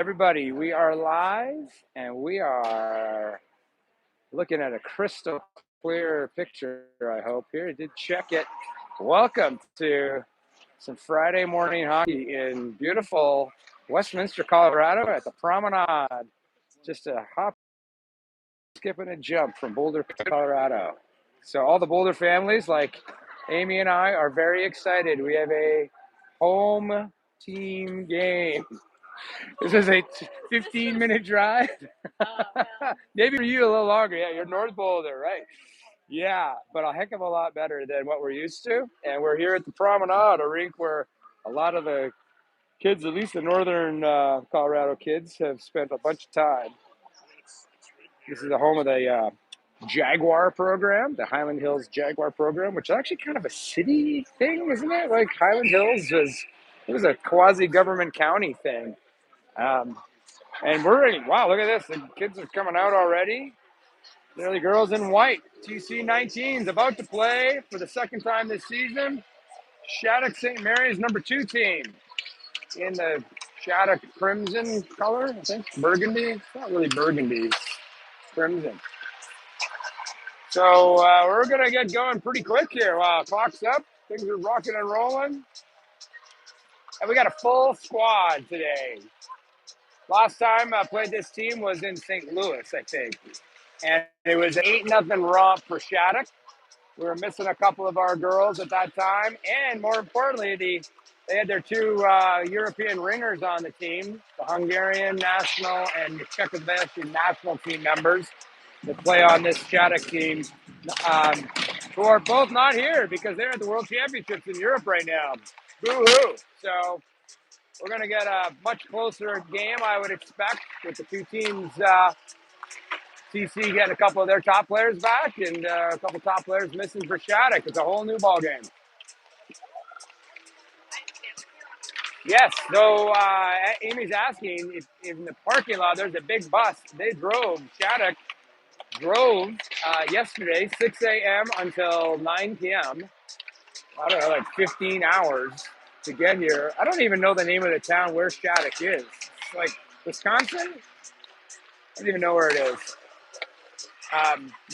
Everybody, we are live and we are looking at a crystal clear picture, I hope. Here, did check it. Welcome to some Friday morning hockey in beautiful Westminster, Colorado at the Promenade. Just a hop, skip, and a jump from Boulder, Colorado. So all the Boulder families like Amy and I are very excited. We have a home team game. This is a 15-minute drive. Maybe for you a little longer. Yeah, you're North Boulder, right? Yeah, but a heck of a lot better than what we're used to. And we're here at the Promenade, a rink where a lot of the kids, at least the northern Colorado kids, have spent a bunch of time. This is the home of the Jaguar program, the Highland Hills Jaguar program, which is actually kind of a city thing, isn't it? Like Highland Hills was a quasi-government county thing. And we're ready. Wow, look at this. The kids are coming out already. They're the girls in white. TC19 is about to play for the second time this season. Shattuck St. Mary's #2 team in the Shattuck crimson color, I think. Burgundy. It's not really burgundy. It's crimson. So we're going to get going pretty quick here. Wow, clock's up. Things are rocking and rolling. And we got a full squad today. Last time I played this team was in St. Louis, I think. And it was an 8-0 romp for Shattuck. We were missing a couple of our girls at that time. And more importantly, they had their two European ringers on the team, the Hungarian national and the Czechoslovakian national team members that play on this Shattuck team, who are both not here because they're at the World Championships in Europe right now. Boo-hoo. So we're going to get a much closer game, I would expect, with the two teams. TC getting a couple of their top players back and a couple top players missing for Shattuck. It's a whole new ball game. Yes, so Amy's asking if in the parking lot there's a big bus. Shattuck drove yesterday, 6 a.m. until 9 p.m. I don't know, like 15 hours to get here. I don't even know the name of the town where Shattuck is. It's like Wisconsin? I don't even know where it is.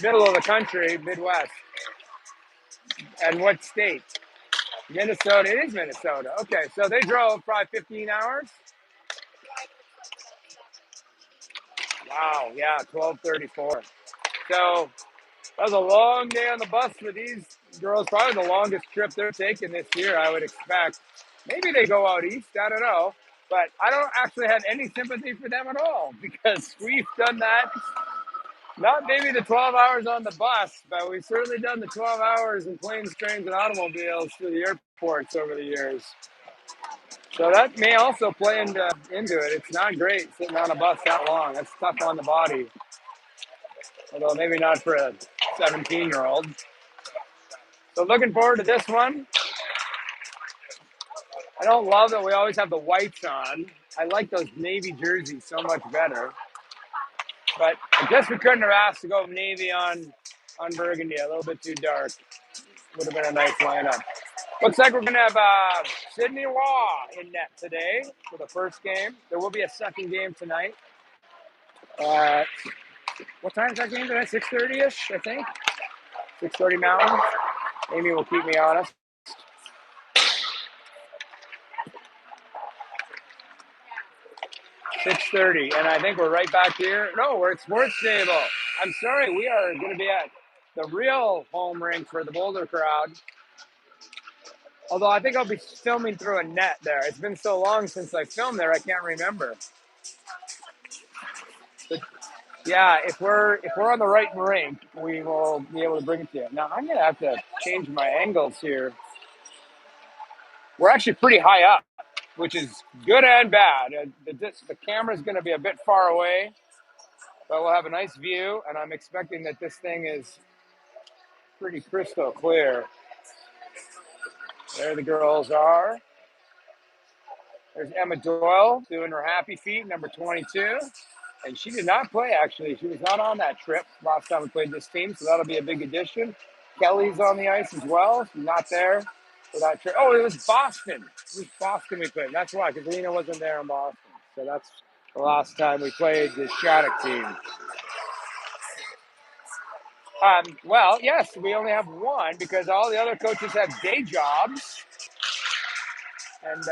Middle of the country, Midwest. And what state? Minnesota. It is Minnesota. Okay, so they drove probably 15 hours. Wow, yeah, 12:34. So that was a long day on the bus for these girls. Probably the longest trip they're taking this year, I would expect. Maybe they go out east. I don't know. But I don't actually have any sympathy for them at all because we've done that. Not maybe the 12 hours on the bus, but we've certainly done the 12 hours in planes, trains, and automobiles through the airports over the years. So that may also play into it. It's not great sitting on a bus that long. That's tough on the body. Although maybe not for a 17-year-old. So looking forward to this one. I don't love that we always have the whites on. I like those navy jerseys so much better. But I guess we couldn't have asked to go navy on burgundy. A little bit too dark. Would have been a nice lineup. Looks like we're going to have Sydney Law in net today for the first game. There will be a second game tonight. What time is that game tonight? 6:30-ish, I think. 6:30 Mountain. Amy will keep me honest. 6:30, and I think we're right back here. No, we're at Sports Stable. I'm sorry, we are going to be at the real home rink for the Boulder crowd. Although I think I'll be filming through a net there. It's been so long since I filmed there, I can't remember. But yeah, if we're on the right rink, we will be able to bring it to you. Now I'm going to have to change my angles here. We're actually pretty high up, which is good and bad. The camera's going to be a bit far away, but we'll have a nice view, and I'm expecting that this thing is pretty crystal clear. There the girls are. There's Emma Doyle doing her happy feet, #22. And she did not play, actually. She was not on that trip last time we played this team, so that'll be a big addition. Kelly's on the ice as well. She's not there for that trip. Oh, it was Boston. It was Boston we played. That's why, because Lena wasn't there in Boston. So that's the last time we played the Shattuck team. Well, yes, we only have one because all the other coaches have day jobs. And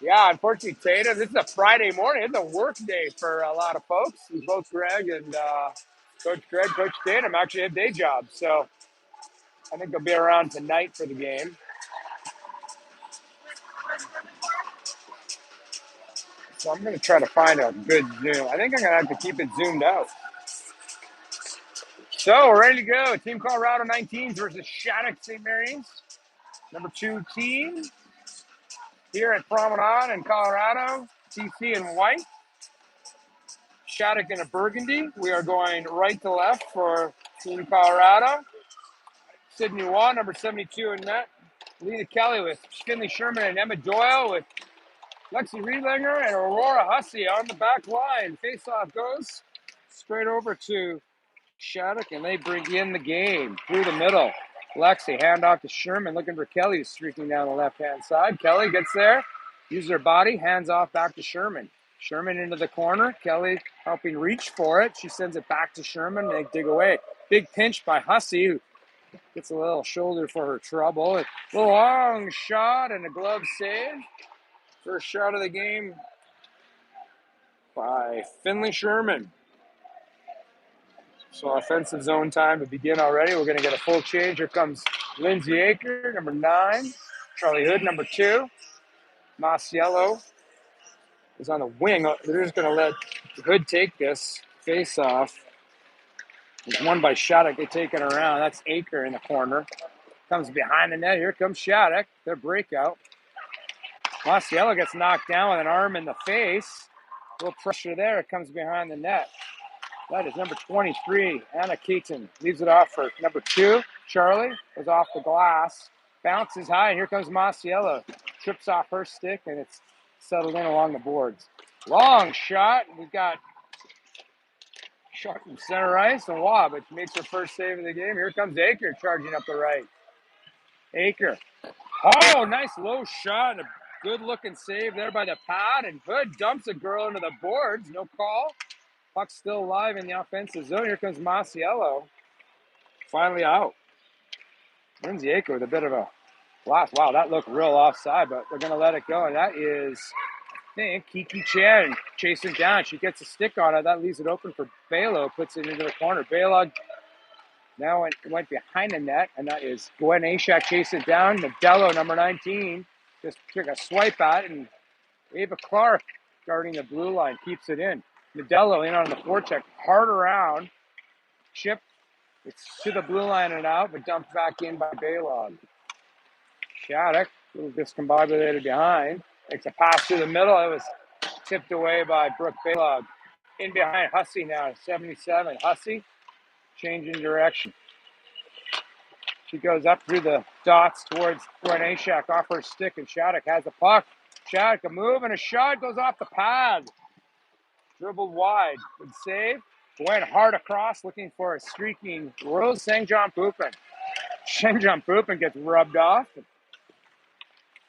yeah, unfortunately, Tatum, this is a Friday morning. It's a work day for a lot of folks. Both Greg and Coach Tatum actually have day jobs. So I think they'll be around tonight for the game. So I'm going to try to find a good Zoom. I think I'm going to have to keep it zoomed out. So we're ready to go. Team Colorado 19s versus Shattuck St. Mary's. Number 2 team here at Promenade in Colorado. TC in white. Shattuck in a burgundy. We are going right to left for Team Colorado. Sydney Waugh, number 72 in net. Lena Kelly with Finley Sherman and Emma Doyle with Lexi Riedlinger and Aurora Hussey on the back line. Face-off goes straight over to Shattuck, and they bring in the game through the middle. Lexi, handoff to Sherman, looking for Kelly, streaking down the left-hand side. Kelly gets there, uses her body, hands off back to Sherman. Sherman into the corner. Kelly helping reach for it. She sends it back to Sherman. They dig away. Big pinch by Hussey, who gets a little shoulder for her trouble. A long shot and a glove save. First shot of the game by Finley Sherman. So offensive zone time to begin already. We're going to get a full change. Here comes Lindsay Aker, number 9. Charlie Hood, number 2. Masiello is on the wing. They're just going to let Hood take this face-off. It's won by Shattuck. They take it around. That's Aker in the corner. Comes behind the net. Here comes Shattuck. Their breakout. Masiello gets knocked down with an arm in the face. A little pressure there. It comes behind the net. That is number 23, Anna Keaton. Leaves it off for number 2. Charlie goes off the glass. Bounces high. Here comes Masiello. Trips off her stick, and it's settled in along the boards. Long shot. We've got shot from center ice. And Waugh, but makes her first save of the game. Here comes Aker charging up the right. Aker. Oh, nice low shot. A good-looking save there by the pad. And Hood dumps a girl into the boards. No call. Puck's still alive in the offensive zone. Here comes Masiello. Finally out. Lindsay Aker with a bit of a blast. Wow, that looked real offside, but they're going to let it go. And that is, I think, Kiki Chan chasing down. She gets a stick on it. That leaves it open for Balo. Puts it into the corner. Balo now went behind the net, and that is Gwen Ashak chasing it down. Modello, number 19, just took a swipe at it, and Ava Clark guarding the blue line keeps it in. Modello in on the forecheck, hard around. Chip, it's to the blue line and out, but dumped back in by Baylog. Shattuck, a little discombobulated behind. Makes a pass through the middle. It was tipped away by Brooke Baylog. In behind Hussey now, 77. Hussey changing direction. She goes up through the dots towards Gwen Ashak off her stick, and Shattuck has the puck. Shattuck, a move and a shot goes off the pad. Dribbled wide. Good save. Went hard across, looking for a streaking Rose St. John Poopin. St. John Poopin gets rubbed off.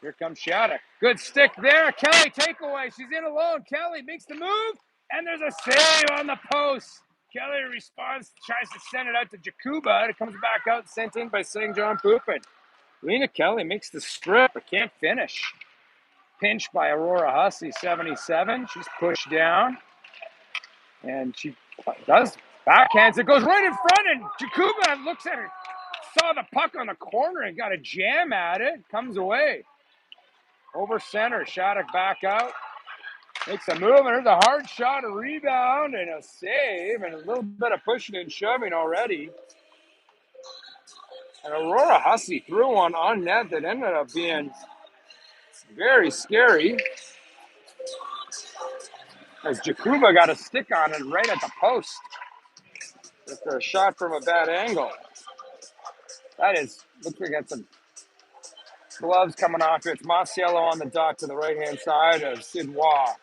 Here comes Shattuck. Good stick there. Kelly takeaway. She's in alone. Kelly makes the move, and there's a save on the post. Kelly responds, tries to send it out to Jakuba. It comes back out, sent in by St. John Poopin. Lena Kelly makes the strip, but can't finish. Pinched by Aurora Hussey, 77. She's pushed down. And she does backhands. It goes right in front, and Jakuba looks at her, saw the puck on the corner and got a jam at it. Comes away. Over center, Shattuck back out. Makes a move, and there's a hard shot, a rebound, and a save, and a little bit of pushing and shoving already. And Aurora Hussey threw one on net that ended up being very scary, as Jakuba got a stick on it right at the post after a shot from a bad angle. That is, looks like it's some gloves coming off. It's Masiello on the dot to the right-hand side of Sid Waugh.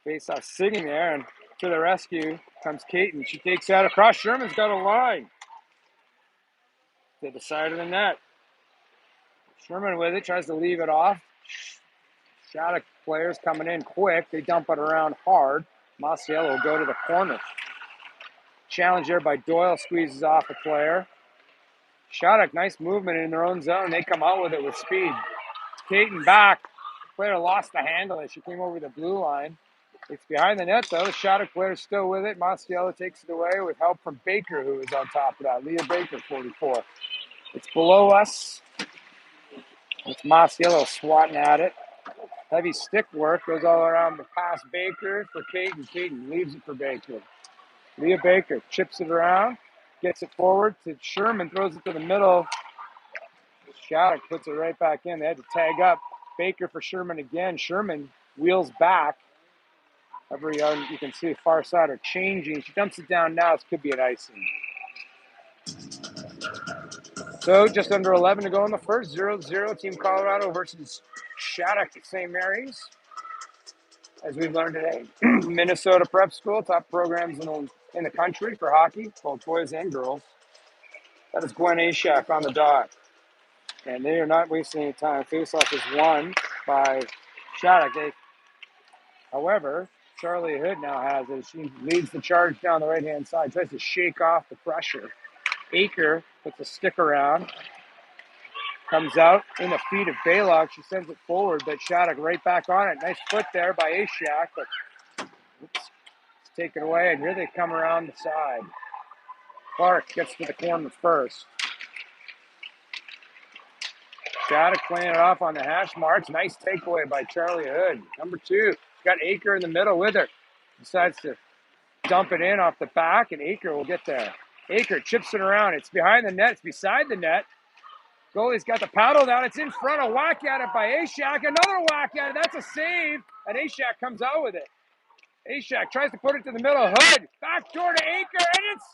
Face-off sitting there, and to the rescue comes Caton. She takes out across. Sherman's got a line to the side of the net. Sherman with it, tries to leave it off. Shattuck players coming in quick. They dump it around hard. Masiello will go to the corner. Challenge there by Doyle, squeezes off a player. Shattuck, nice movement in their own zone. They come out with it with speed. Caton back. Player lost the handle as she came over the blue line. It's behind the net, though. The Shattuck player's still with it. Masiello takes it away with help from Baker, who is on top of that. Leah Baker, 44. It's below us. It's Masiello swatting at it. Heavy stick work goes all around the pass Baker for Caton. Caton leaves it for Baker. Leah Baker chips it around, gets it forward to Sherman, throws it to the middle. Shattuck puts it right back in. They had to tag up. Baker for Sherman again. Sherman wheels back. Every you can see the far side are changing. She dumps it down now. It could be an icing. So just under 11 to go in the first. 0-0 Team Colorado versus Shattuck at St. Mary's. As we've learned today, Minnesota Prep School, top programs in the country for hockey, both boys and girls. That is Gwen Ashak on the dot. And they are not wasting any time. Faceoff is won by Shattuck. However, Charlie Hood now has it. She leads the charge down the right-hand side, tries to shake off the pressure. Aker puts a stick around, comes out in the feet of Baylock. She sends it forward, but Shattuck right back on it. Nice foot there by Ashak, but it's taken away, and here they come around the side. Clark gets to the corner first. Shattuck playing it off on the hash marks. Nice takeaway by Charlie Hood. Number 2. Got Aker in the middle with her. Decides to dump it in off the back, and Aker will get there. Aker chips it around. It's behind the net. It's beside the net. Goalie's got the paddle down. It's in front. A whack at it by Ashak. Another whack at it. That's a save. And Ashak comes out with it. Ashak tries to put it to the middle. Hood. Back door to Aker. And it's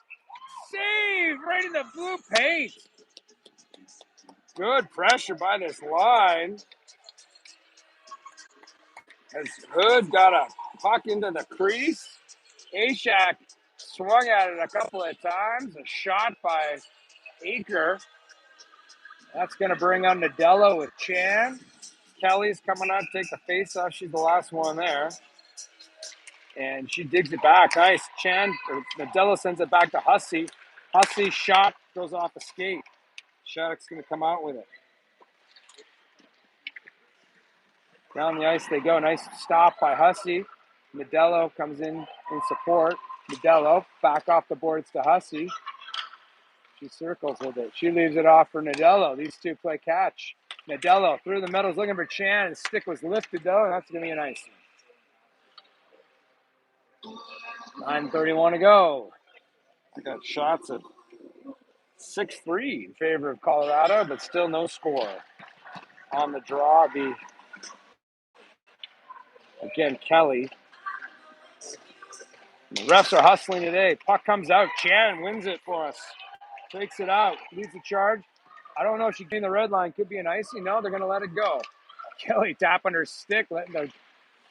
saved right in the blue paint. Good pressure by this line. As Hood got a puck into the crease. Ashak swung at it a couple of times. A shot by Aker. That's going to bring on Nadella with Chan. Kelly's coming out to take the face off. She's the last one there. And she digs it back. Nice. Nadella sends it back to Hussey. Hussey's shot goes off the skate. Shattuck's going to come out with it. Down the ice they go. Nice stop by Hussey. Nadella comes in support. Nadella back off the boards to Hussey. She circles with it. She leaves it off for Nadella. These two play catch. Nadella through the middle, looking for Chan. His stick was lifted, though, and that's going to be an icing. 9:31 to go. I got shots of 6-3 in favor of Colorado, but still no score. On the draw, again, Kelly. The refs are hustling today. Puck comes out. Chan wins it for us. Takes it out. Leads the charge. I don't know if she gained the red line. Could be an icing. No, they're going to let it go. Kelly tapping her stick, letting the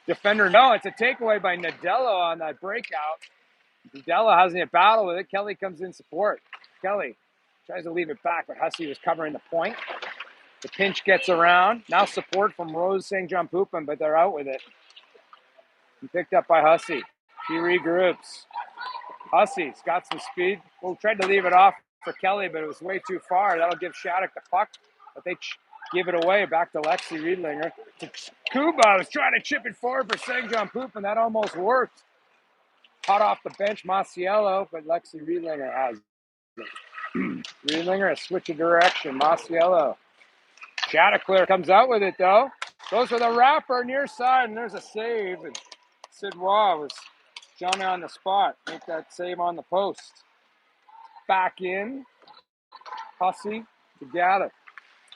defender know. It's a takeaway by Nadella on that breakout. Nadella has a battle with it. Kelly comes in support. Kelly tries to leave it back, but Hussey was covering the point. The pinch gets around. Now support from Rose St. John Poupin, but they're out with it. And picked up by Hussey. She regroups. Hussey's got some speed. Well, tried to leave it off for Kelly, but it was way too far. That'll give Shattuck the puck, but they give it away back to Lexi Riedlinger. Kuba was trying to chip it forward for St. John Poupin. That almost worked. Hot off the bench, Masiello, but Lexi Riedlinger has it. Riedlinger, a switch of direction. Masiello. Shattuck comes out with it, though. Goes for the wrapper near side, and there's a save. And Sidwa was Johnny on the spot. Make that save on the post. Back in. Hussey to gather.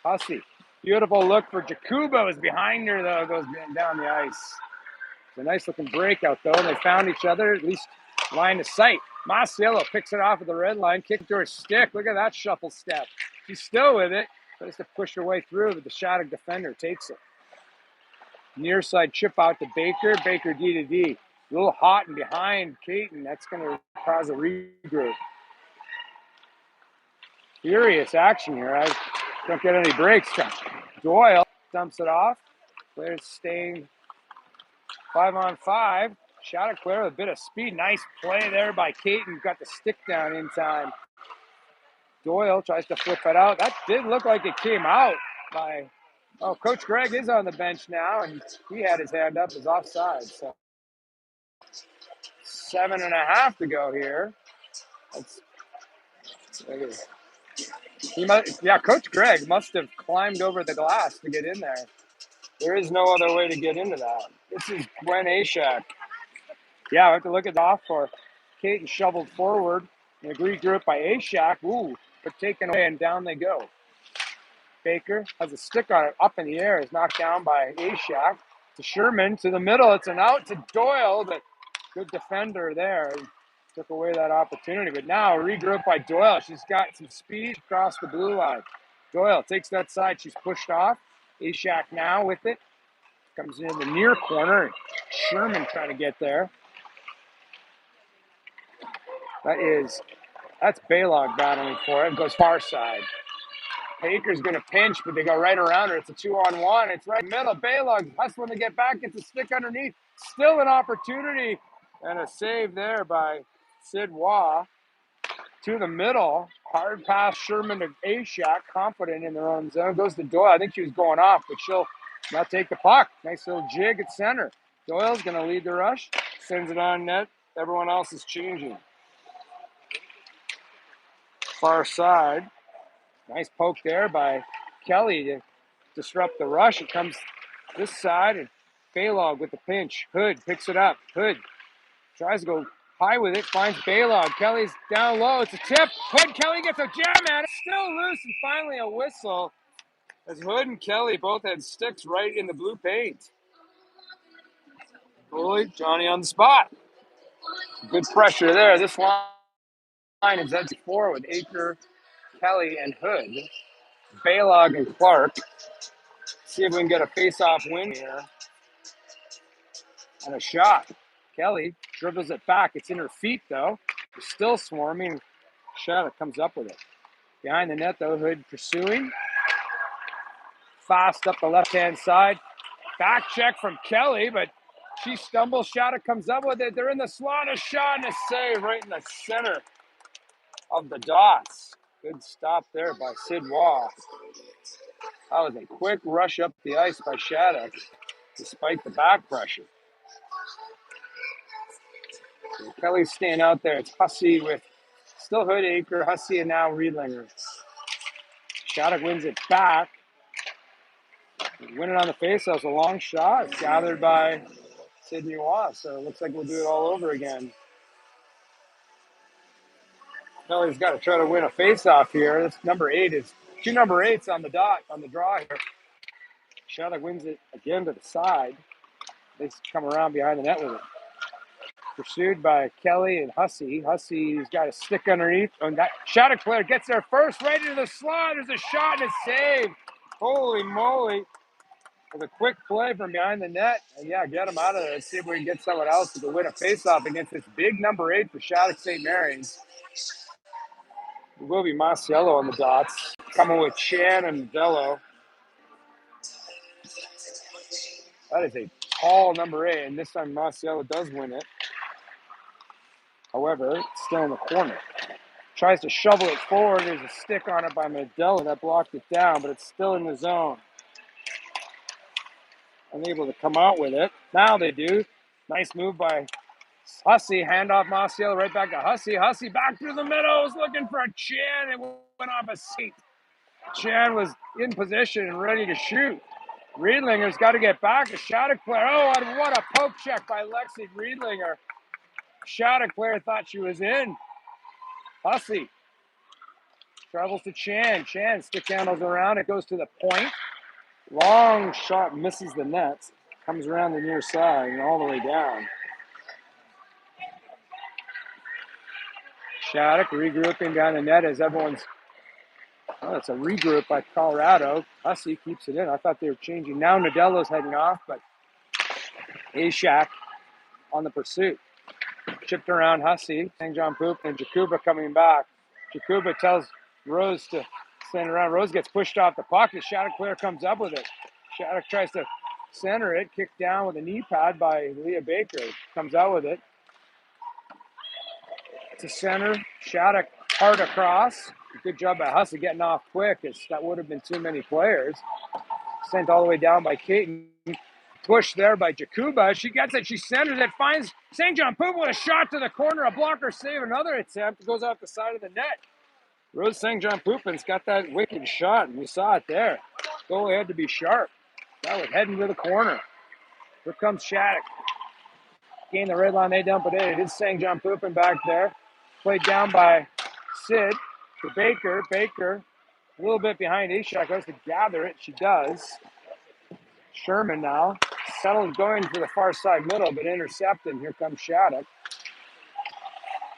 Hussey. Beautiful look for Jakuba. Was behind her, though. Goes down the ice. It's a nice looking breakout, though. And they found each other, at least line of sight. Masiello picks it off at the red line. Kicked to her stick. Look at that shuffle step. She's still with it. Tries to push her way through, but the Shattuck defender takes it. Near side chip out to Baker. Baker D to D. A little hot and behind Caton. That's going to cause a regroup. Furious action here. I don't get any breaks. Doyle dumps it off. Players staying 5-on-5. Shattuck player with a bit of speed. Nice play there by Caton. Got the stick down in time. Doyle tries to flip it out. That did look like it came out by... Oh, Coach Greg is on the bench now, and he had his hand up as offside. So 7.5 to go here. Coach Greg must have climbed over the glass to get in there. There is no other way to get into that. This is Gwen Ashak. Yeah, I have to look at the off for Caton shoveled forward. And agreed group by Ashak. Ooh, but taken away and down they go. Baker has a stick on it, up in the air, is knocked down by Ashak. To Sherman, to the middle, it's an out to Doyle, but good defender there. Took away that opportunity, but now regroup by Doyle. She's got some speed across the blue line. Doyle takes that side, she's pushed off. Ashak now with it. Comes in the near corner. Sherman trying to get there. That's Baylog battling for it. Goes far side. Baker's going to pinch, but they go right around her. It's a 2-on-1. It's right in the middle. Baylog hustling to get back. Gets a stick underneath. Still an opportunity. And a save there by Sid Waugh. To the middle. Hard pass Sherman to Ashak. Confident in their own zone. Goes to Doyle. I think she was going off, but she'll now take the puck. Nice little jig at center. Doyle's going to lead the rush. Sends it on net. Everyone else is changing. Far side. Nice poke there by Kelly to disrupt the rush. It comes this side, and Baylog with the pinch. Hood picks it up. Hood tries to go high with it, finds Baylog. Kelly's down low. It's a tip. Hood, Kelly gets a jam at it. Still loose, and finally a whistle as Hood and Kelly both had sticks right in the blue paint. Goalie, Johnny on the spot. Good pressure there. This line is at 4 with Aker, Kelly, and Hood. Baylog and Clark. See if we can get a face-off win here. And a shot. Kelly dribbles it back. It's in her feet, though. It's still swarming. Shattuck comes up with it. Behind the net, though, Hood pursuing. Fast up the left-hand side. Back check from Kelly, but she stumbles. Shattuck comes up with it. They're in the slot. A shot and a save right in the center of the dots. Good stop there by Sid Waugh. That was a quick rush up the ice by Shattuck, despite the back pressure. So Kelly's staying out there. It's Hussey with still Hood, Aker, Hussey, and now Riedlinger. Shattuck wins it back. Winning on the face. That was a long shot. It's gathered by Sidney Waugh. So it looks like we'll do it all over again. Kelly's got to try to win a face-off here. That's number 8 is 2 number 8s on the dot, on the draw here. Shattuck wins it again to the side. They come around behind the net with it. Pursued by Kelly and Hussey. Hussey's got a stick underneath. And that Shattuck player gets there first, right into the slot. There's a shot and a save. Holy moly. With a quick play from behind the net. And yeah, get him out of there. Let's see if we can get someone else to win a face-off against this big number 8 for Shattuck St. Mary's. It will be Masiello on the dots. Coming with Chan and Bello. That is a tall number 8, and this time Masiello does win it. However, it's still in the corner. Tries to shovel it forward. There's a stick on it by Medella that blocked it down, but it's still in the zone. Unable to come out with it. Now they do. Nice move by Hussey. Handoff Masiello right back to Hussey. Hussey back through the middle. Was looking for a Chan. It went off a seat. Chan was in position and ready to shoot. Riedlinger's got to get back. A Shattuck player. Oh, and what a poke check by Lexi Riedlinger. Shattuck player thought she was in. Hussey travels to Chan. Chan stick handles around. It goes to the point. Long shot misses the net. Comes around the near side and all the way down. Shattuck regrouping down the net as everyone's... Oh, it's a regroup by Colorado. Hussey keeps it in. I thought they were changing. Now Nadella's heading off, but Ashak on the pursuit. Chipped around Hussey. St. John Poop and Jakuba coming back. Jakuba tells Rose to send around. Rose gets pushed off the puck. The Shattuck player comes up with it. Shattuck tries to center it, kicked down with a knee pad by Leah Baker. Comes out with it. To center, Shattuck hard across. Good job by Hussey getting off quick, as that would have been too many players. Sent all the way down by Caton. Push there by Jakuba. She gets it. She centers it. Finds St. John Poop with a shot to the corner. A blocker save. Another attempt. It goes off the side of the net. Rose St. John Poopin's got that wicked shot, and we saw it there. Goalie had to be sharp. That was heading to the corner. Here comes Shattuck. Gain the red line. They dump it in. It is St. John Poopin back there. Played down by Sid to Baker. Baker a little bit behind Ishak. Goes to gather it. She does. Sherman now. Settled going for the far side middle, but intercepted. Here comes Shattuck.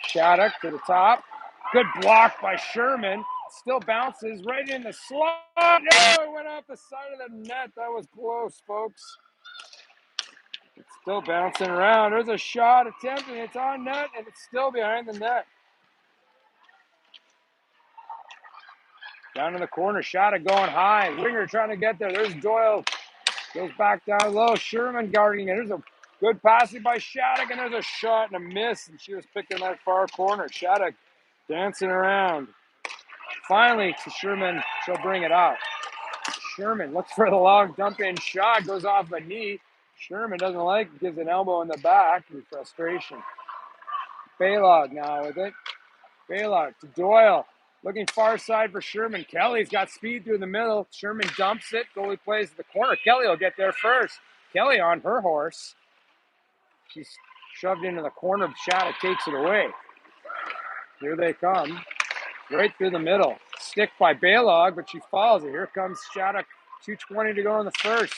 Shattuck to the top. Good block by Sherman. Still bounces right in the slot. No, it went off the side of the net. That was close, folks. It's still bouncing around. There's a shot attempted. It's on net, and it's still behind the net. Down in the corner, Shattuck going high. Winger trying to get there. There's Doyle. Goes back down low. Sherman guarding it. There's a good passing by Shattuck, and there's a shot and a miss, and she was picking that far corner. Shattuck dancing around. Finally, to Sherman, she'll bring it out. Sherman looks for the long dump-in shot. Goes off a knee. Sherman doesn't like it. Gives an elbow in the back in frustration. Baylog now with it. Baylog to Doyle. Looking far side for Sherman. Kelly's got speed through the middle. Sherman dumps it. Goalie plays to the corner. Kelly will get there first. Kelly on her horse. She's shoved into the corner. Shattuck takes it away. Here they come. Right through the middle. Stick by Baylog, but she follows it. Here comes Shattuck. 2:20 to go in the first.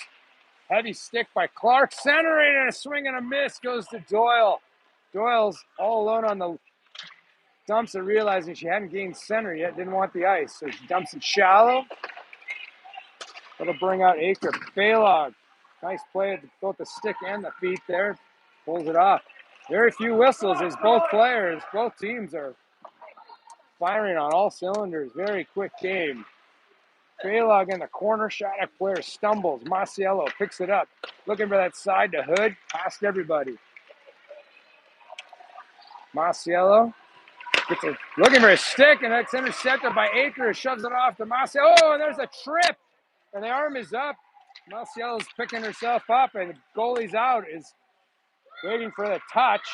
Heavy stick by Clark. Centering and a swing and a miss goes to Doyle. Doyle's all alone on the dumps it, realizing she hadn't gained center yet, didn't want the ice. So she dumps it shallow. That'll bring out Aker. Baylog. Nice play at both the stick and the feet there. Pulls it off. Very few whistles as both teams are firing on all cylinders. Very quick game. Baylog in the corner. Shattuck player stumbles. Masiello picks it up. Looking for that side to Hood. Past everybody. Masiello looking for a stick, and that's intercepted by Aker. Shoves it off to Masiello. Oh, and there's a trip. And the arm is up. Masiello's picking herself up, and the goalie's out. Is waiting for the touch.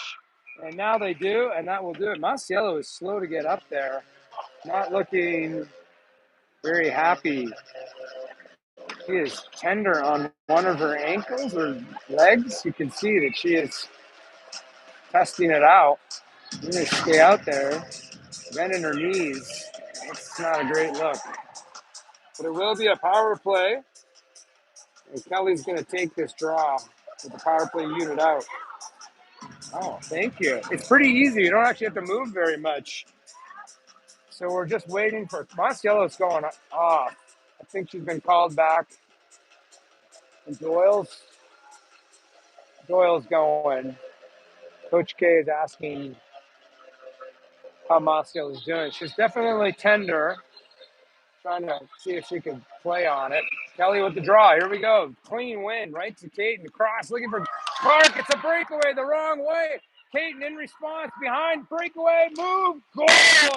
And now they do, and that will do it. Masiello is slow to get up there. Not looking very happy. She is tender on one of her ankles or legs. You can see that she is testing it out. I'm going to stay out there, bending her knees. It's not a great look. But it will be a power play. And Kelly's going to take this draw with the power play unit out. Oh, thank you. It's pretty easy. You don't actually have to move very much. So we're just waiting for Masiello's going off. I think she's been called back. And Doyle's going. Coach K is asking how Masiello is doing. She's definitely tender. Trying to see if she can play on it. Kelly with the draw. Here we go. Clean win. Right to Caton. Cross looking for Clark. It's a breakaway the wrong way. Caton in response. Behind. Breakaway. Move. Goal.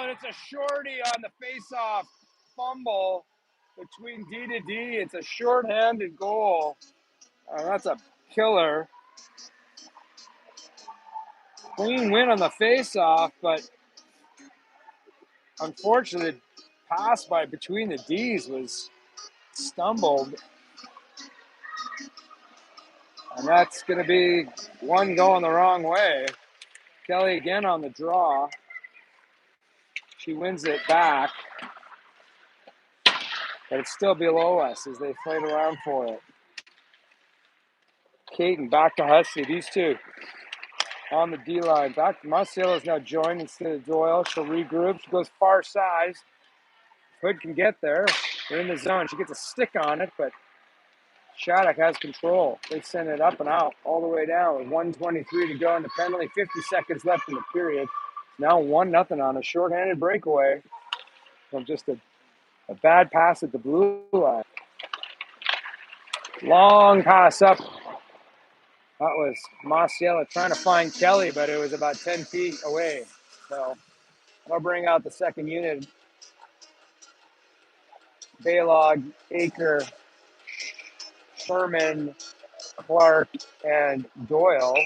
And it's a shorty on the face-off. Fumble between D to D. It's a short-handed goal. That's a killer. Clean win on the face-off, but unfortunately, pass by between the D's was stumbled. And that's going to be one going the wrong way. Kelly again on the draw. She wins it back. But it's still below us as they fight around for it. Caton back to Hussey. These two on the D line. Back to Masiello's now joined instead of Doyle. She'll regroup. She goes far side. Hood can get there. They're in the zone. She gets a stick on it, but Shattuck has control. They send it up and out all the way down with 1:23 to go in the penalty. 50 seconds left in the period. Now 1-0 on a shorthanded breakaway from just a bad pass at the blue line. Long pass up. That was Masiela trying to find Kelly, but it was about 10 feet away. So I'll bring out the second unit. Baylog, Aker, Sherman, Clark, and Doyle.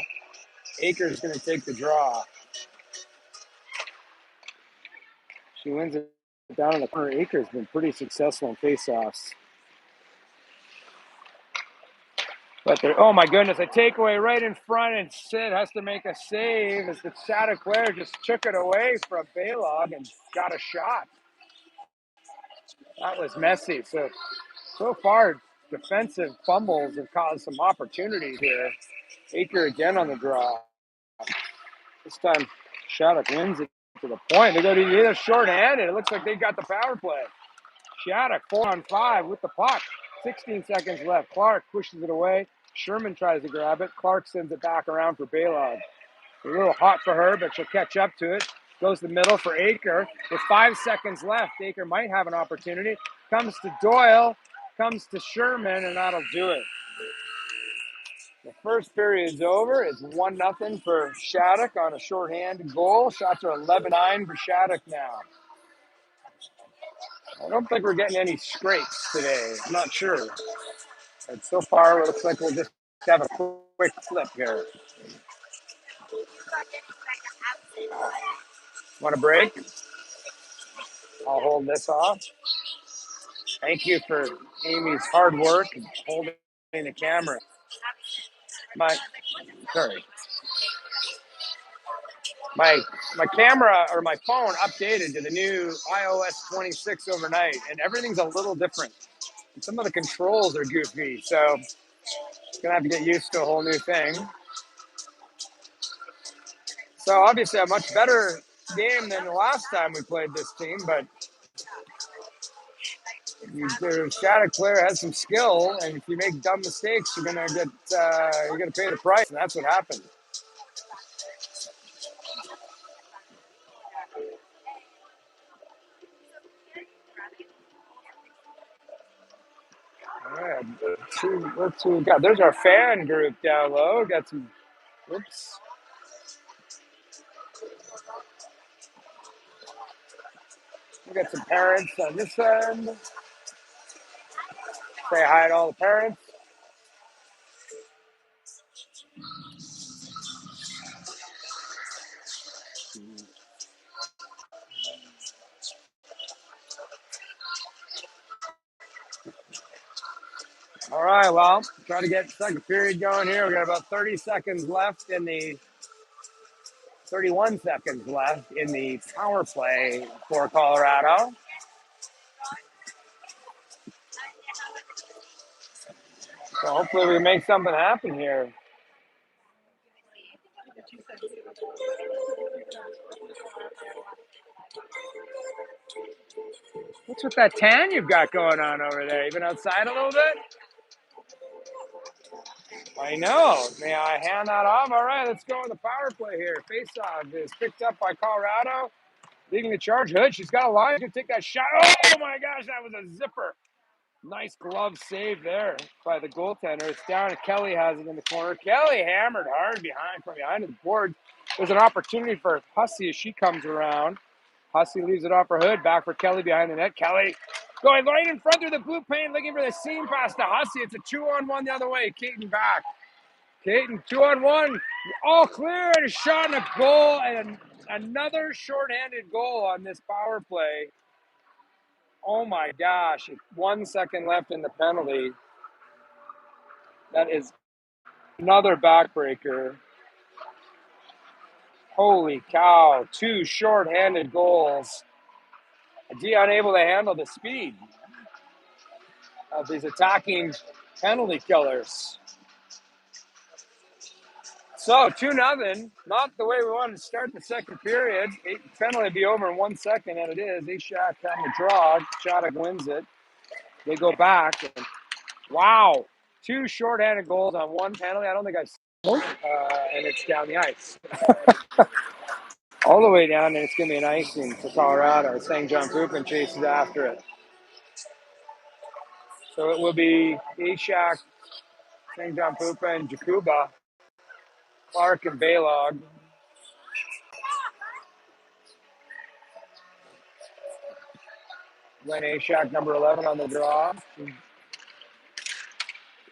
Aker's going to take the draw. She wins it down in the corner. Aker's been pretty successful in faceoffs. But oh my goodness, a takeaway right in front, and Sid has to make a save as the Shattuck just took it away from Baylog and got a shot. That was messy. So far, defensive fumbles have caused some opportunities here. Aker again on the draw. This time, Shattuck wins it to the point. They go to either short-handed. It looks like they got the power play. Shattuck 4-on-5 with the puck. 16 seconds left. Clark pushes it away. Sherman tries to grab it. Clark sends it back around for Baylog. A little hot for her, but she'll catch up to it. Goes to the middle for Aker. With 5 seconds left, Aker might have an opportunity. Comes to Doyle. Comes to Sherman, and that'll do it. The first period's over. It's 1-0 for Shattuck on a shorthanded goal. Shots are 11-9 for Shattuck now. I don't think we're getting any scrapes today. I'm not sure. But so far, it looks like we'll just have a quick flip here. Want a break? I'll hold this off. Thank you for Amy's hard work and holding the camera. My camera or my phone updated to the new iOS 26 overnight, and everything's a little different. And some of the controls are goofy, so gonna have to get used to a whole new thing. So obviously a much better game than the last time we played this team, but Shattuck player has some skill, and if you make dumb mistakes, you're gonna pay the price, and that's what happened. All right, let's see what we got. There's our fan group down low. Got some. Oops. We got some parents on this end. Say hi to all the parents. All right, well, try to get the second period going here. We got about 30 seconds left in the 31 seconds left in the power play for Colorado. So hopefully we can make something happen here. What's with that tan you've got going on over there? You been outside a little bit? I know. May I hand that off? All right, let's go with the power play here. Face-off is picked up by Colorado. Leading the charge. Hood, she's got a line. She's going to take that shot. Oh, my gosh, that was a zipper. Nice glove save there by the goaltender. It's down, and Kelly has it in the corner. Kelly hammered hard from behind the board. There's an opportunity for Hussey as she comes around. Hussey leaves it off her Hood. Back for Kelly behind the net. Kelly going right in front through the blue paint, looking for the seam pass to Hussey. It's a 2-on-1 the other way. Caton back. Caton 2-on-1. All clear, and a shot and a goal, and another shorthanded goal on this power play. Oh my gosh, 1 second left in the penalty. That is another backbreaker. Holy cow, 2 shorthanded goals. D unable to handle the speed of these attacking penalty killers. So 2-0, not the way we wanted to start the second period. Penalty be over in 1 second, and it is. Shattuck on the draw. Shattuck wins it. They go back. And, wow, 2 shorthanded goals on 1 penalty. I don't think I've seen and it's down the ice. All the way down, and it's going to be an icing for Colorado. St. John Poopin chases after it. So it will be Shattuck St. John Pupa and Jakuba, Clark and Baylog. Went A-Shack number 11 on the draw. She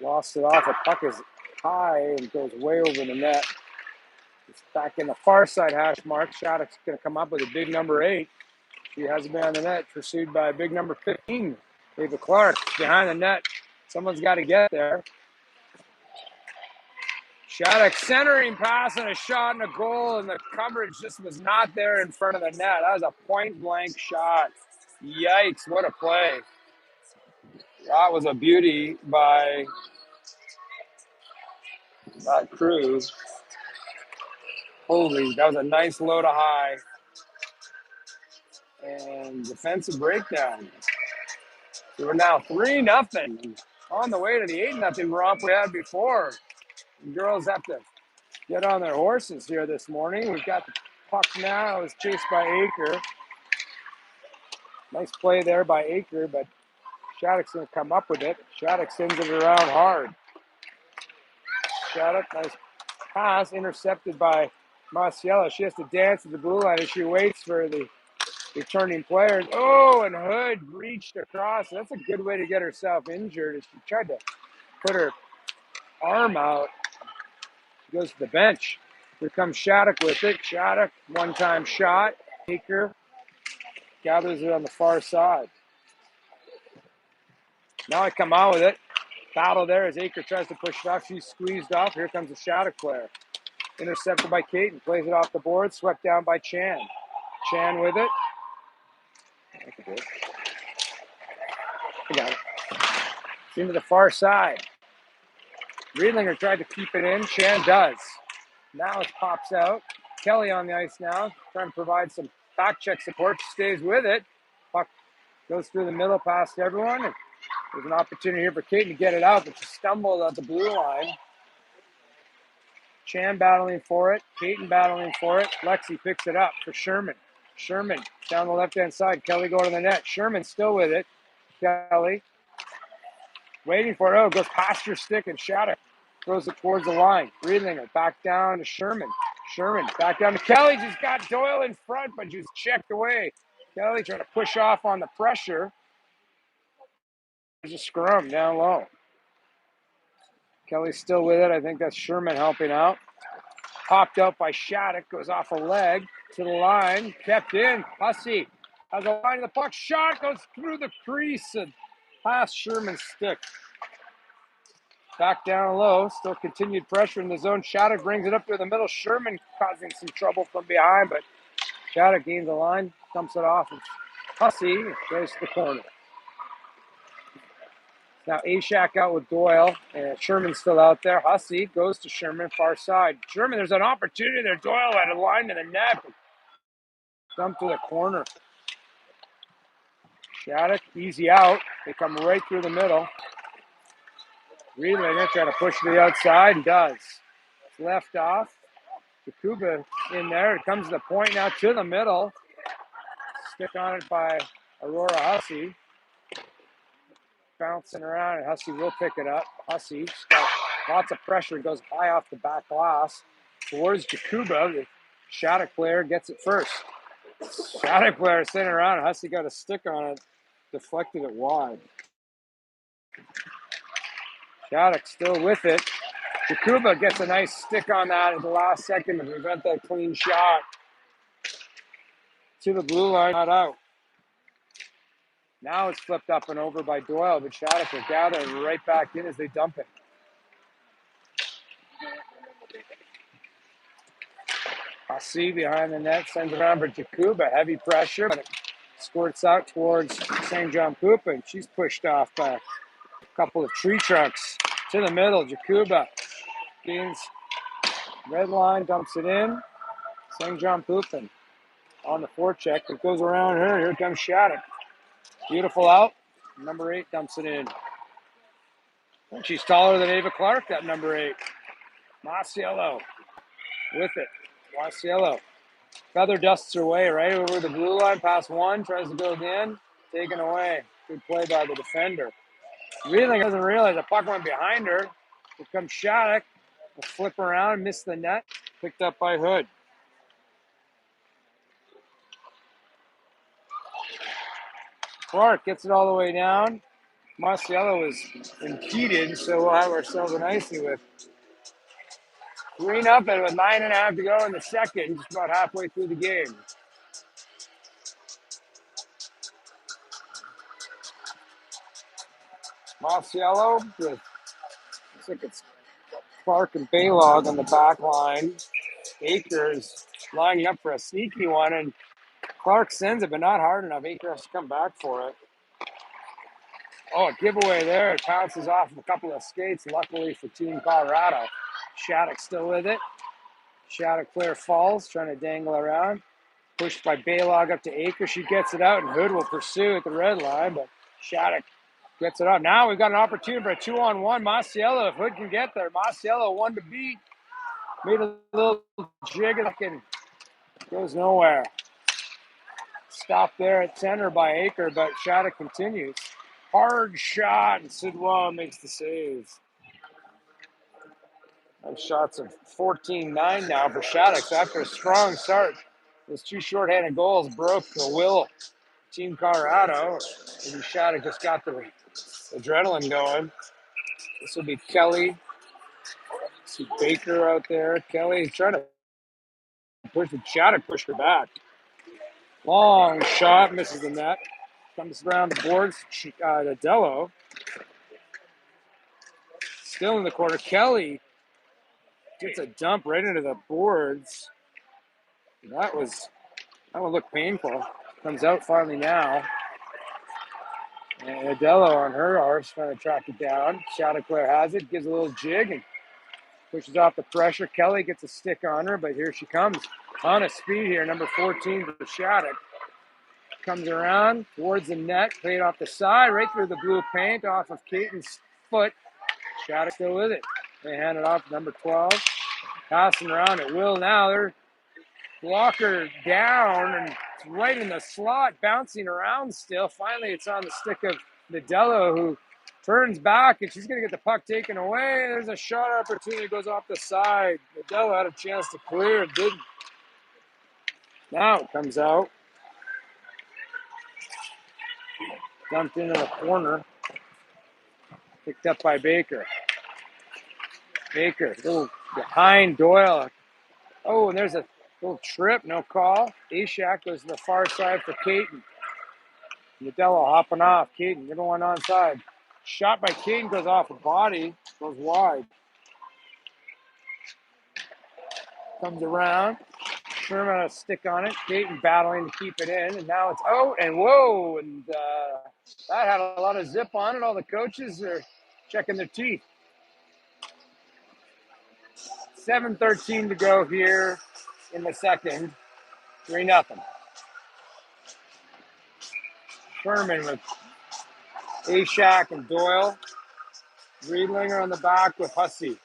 lost it off. The puck is high and goes way over the net. It's back in the far side hash mark. Shattuck's going to come up with a big number 8. She hasn't been on the net, pursued by a big number 15, Ava Clark, behind the net. Someone's got to get there. Shattuck centering pass and a shot and a goal, and the coverage just was not there in front of the net. That was a point-blank shot. Yikes, what a play. That was a beauty by that crew. Holy, that was a nice low to high. And defensive breakdown. So we're now 3-0 on the way to the 8-0 romp we had before. The girls have to get on their horses here this morning. We've got the puck now. It was chased by Aker. Nice play there by Aker, but Shattuck's going to come up with it. Shattuck sends it around hard. Shattuck, nice pass, intercepted by Marciella. She has to dance to the blue line as she waits for the returning players. Oh, and Hood reached across. That's a good way to get herself injured. As she tried to put her arm out. She goes to the bench. Here comes Shattuck with it. Shattuck, one-time shot. Aker gathers it on the far side. Now I come out with it. Battle there as Aker tries to push it off. She's squeezed off. Here comes the Shattuck player. Intercepted by Caton. Plays it off the board. Swept down by Chan. Chan with it. I got it. It's into the far side. Riedlinger tried to keep it in. Chan does. Now it pops out. Kelly on the ice now. Trying to provide some back check support. She stays with it. Puck goes through the middle past everyone. And there's an opportunity here for Caton to get it out, but she stumbled at the blue line. Chan battling for it. Caton battling for it. Lexi picks it up for Sherman. Sherman down the left-hand side. Kelly going to the net. Sherman still with it. Kelly waiting for it. Oh, goes past her stick, and Shattuck throws it towards the line. Riedlinger back down to Sherman. Sherman back down to Kelly. She's got Doyle in front, but she's checked away. Kelly trying to push off on the pressure. There's a scrum down low. Kelly's still with it. I think that's Sherman helping out. Popped out by Shattuck. Goes off a leg to the line. Kept in. Hussey has a line of the puck. Shot goes through the crease and past Sherman's stick. Back down low. Still continued pressure in the zone. Shattuck brings it up to the middle. Sherman causing some trouble from behind, but Shattuck gains the line. Dumps it off. And Hussey goes to the corner. Now A-Shack out with Doyle, and Sherman's still out there. Hussey goes to Sherman, far side. Sherman, there's an opportunity there. Doyle had a line to the net. Dump to the corner. Shattuck, easy out. They come right through the middle. Riedlinger trying to push to the outside, and does. It's left off. Jakuba in there. It comes to the point now to the middle. Stick on it by Aurora Hussey. Bouncing around, and Hussey will pick it up. Hussey's got lots of pressure, goes high off the back glass towards Jakuba. The Shattuck player gets it first. Shattuck player sitting around. Hussey got a stick on it, deflected it wide. Shattuck still with it. Jakuba gets a nice stick on that at the last second to prevent that clean shot. To the blue line, not out. Now it's flipped up and over by Doyle, but Shattuck will gather and right back in as they dump it. Hussey behind the net, sends it around for Jakuba. Heavy pressure, but it squirts out towards St. John Pupa, and she's pushed off by a couple of tree trunks. To the middle, Jakuba gains red line, dumps it in. St. John Pupin on the forecheck. It goes around her. Here comes Shattuck. Beautiful out. Number 8 dumps it in. And she's taller than Ava Clark, that number 8. Marciello with it. Marciello. Feather dusts her way right over the blue line, past one, tries to go in, taken away. Good play by the defender. Riedlinger doesn't realize the puck went behind her. Here comes Shattuck. We'll flip around, miss the net. Picked up by Hood. Clark gets it all the way down. Marciello is impeded, so we'll have ourselves an icy with 3-0 with 9.5 to go in the second, just about halfway through the game. Marciello with, looks like it's Clark and Baylog on the back line. Akers lining up for a sneaky one, and Clark sends it, but not hard enough. Akers has to come back for it. Oh, a giveaway there. It bounces off a couple of skates, luckily for Team Colorado. Shattuck still with it. Shattuck clear falls, trying to dangle around. Pushed by Baylog up to Akers. She gets it out, and Hood will pursue at the red line, but Shattuck gets it up. Now we've got an opportunity for a 2-on-1. Marciello, if Hood can get there. Marciello, one to beat. Made a little jig and goes nowhere. Stopped there at center by Aker, but Shattuck continues. Hard shot, and Sidwa makes the save. Those shots of 14-9 now for Shattuck. So after a strong start, those two shorthanded goals broke the will of Team Colorado. Maybe Shattuck just got the adrenaline going. This will be Kelly. See Baker out there. Kelly's trying to push the Shattuck, push her back. Long shot, misses the net. Comes around the boards. Adello. Still in the corner. Kelly gets a dump right into the boards. That one looked painful. Comes out finally now. And Adello on her arse trying to track it down. Shattuck has it, gives a little jig and pushes off the pressure. Kelly gets a stick on her, but here she comes. On a speed here, number 14 for Shattuck. Comes around towards the net, played off the side, right through the blue paint, off of Caton's foot. Shattuck still with it. They hand it off to number 12. Passing around at will now. They're blocker down, and it's right in the slot, bouncing around still. Finally, it's on the stick of Nadello, who turns back, and she's going to get the puck taken away. There's a shot opportunity, goes off the side. Nadello had a chance to clear, it didn't. Now it comes out. Dumped into the corner. Picked up by Baker. Baker, little behind Doyle. Oh, and there's a little trip, no call. Ashak goes to the far side for Caton. Nadello hopping off. Caton, never one onside. Shot by Caton, goes off the body, goes wide. Comes around. Sherman has a stick on it. Caton battling to keep it in, and now it's out, and whoa, and that had a lot of zip on it. All the coaches are checking their teeth. 7:13 to go here in the second. 3-0. Sherman with Ashak and Doyle. Riedlinger on the back with Hussey.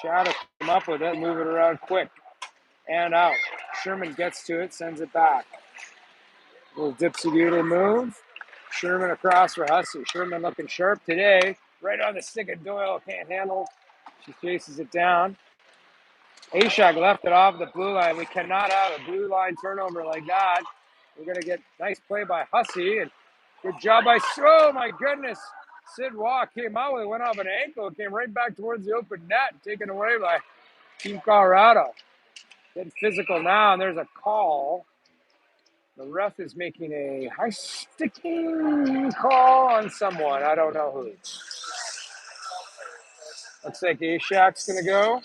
Shattuck come up with it, move it around quick and out. Sherman gets to it, sends it back. Little dipsy-doodle move. Sherman across for Hussey. Sherman looking sharp today. Right on the stick of Doyle, can't handle. She chases it down. Ashak left it off the blue line. We cannot have a blue line turnover like that. We're going to get nice play by Hussey, and good job by, oh my goodness. Sid Walk came out with it, went off an ankle, came right back towards the open net, taken away by Team Colorado. Getting physical now, and there's a call. The ref is making a high sticking call on someone. I don't know who. Looks like Ashak's going to go.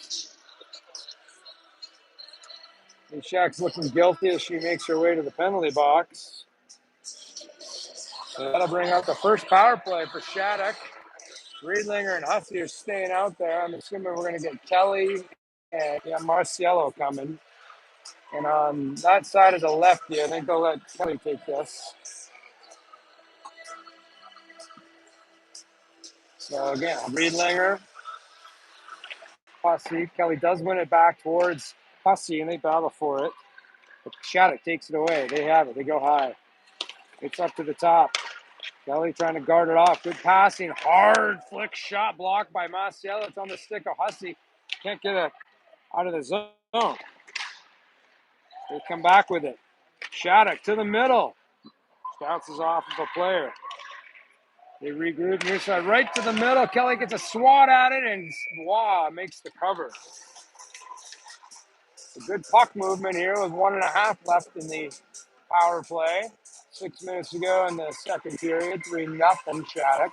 Ashak's looking guilty as she makes her way to the penalty box. So that'll bring up the first power play for Shattuck. Riedlinger and Hussey are staying out there. I'm assuming we're going to get Kelly and Marciello coming. And on that side of the lefty, I think they'll let Kelly take this. So again, Riedlinger, Hussey. Kelly does win it back towards Hussey, and they battle for it. But Shattuck takes it away. They have it. They go high. It's up to the top. Kelly trying to guard it off. Good passing. Hard flick shot blocked by Marciello. It's on the stick of Hussey. Can't get it out of the zone. They come back with it. Shattuck to the middle. Bounces off of a player. They regroup near side right to the middle. Kelly gets a swat at it and wow, makes the cover. A good puck movement here with 1.5 left in the power play. 6 minutes to go in the second period. 3-0 Shattuck.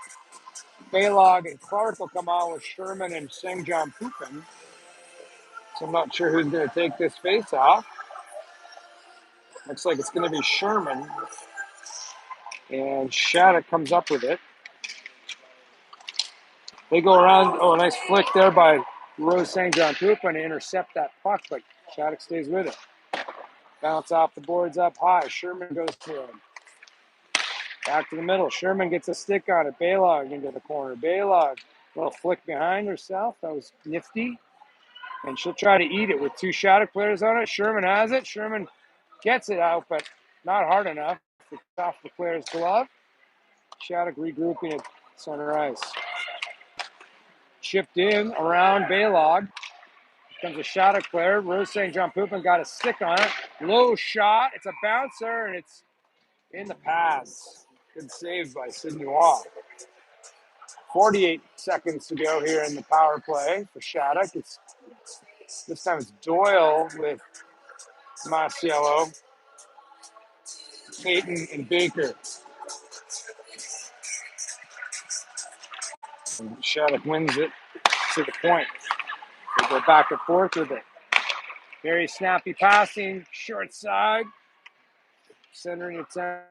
Baylog and Clark will come on with Sherman and St. John Poopin. So I'm not sure who's going to take this face off. Looks like it's going to be Sherman. And Shattuck comes up with it. They go around. Oh, a nice flick there by Rose St. John Poopin to intercept that puck, but Shattuck stays with it. Bounce off the boards up high. Sherman goes to him. Back to the middle. Sherman gets a stick on it. Baylog into the corner. Baylog, little flick behind herself. That was nifty. And she'll try to eat it with 2 Shattuck players on it. Sherman has it. Sherman gets it out, but not hard enough. It's off the player's glove. Shattuck regrouping at center ice. Chipped in around Baylog. Comes a Shattuck player. Rose St. John Poopin got a stick on it. Low shot. It's a bouncer, and it's in the pass. Good save by Sidney Waugh. 48 seconds to go here in the power play for Shattuck. This time it's Doyle with Marciello, Peyton, and Baker. And Shattuck wins it to the point. They go back and forth with it. Very snappy passing, short side. Centering attempt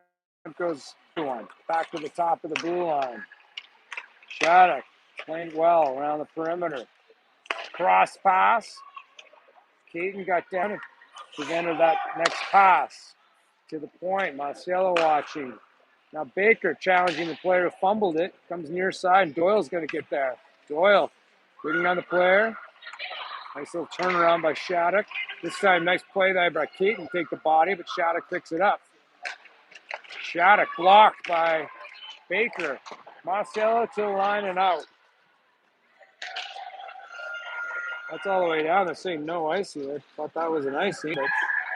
goes one. Back to the top of the blue line. Shattuck playing well around the perimeter. Cross pass. Caden got down and prevented that next pass. To the point. Marciello watching. Now Baker challenging the player who fumbled it. Comes near side, and Doyle's going to get there. Doyle waiting on the player. Nice little turnaround by Shattuck. This time, nice play there by Keaton. Take the body, but Shattuck picks it up. Shattuck blocked by Baker. Marciello to the line and out. That's all the way down. They're saying no icing. I thought that was an icing, but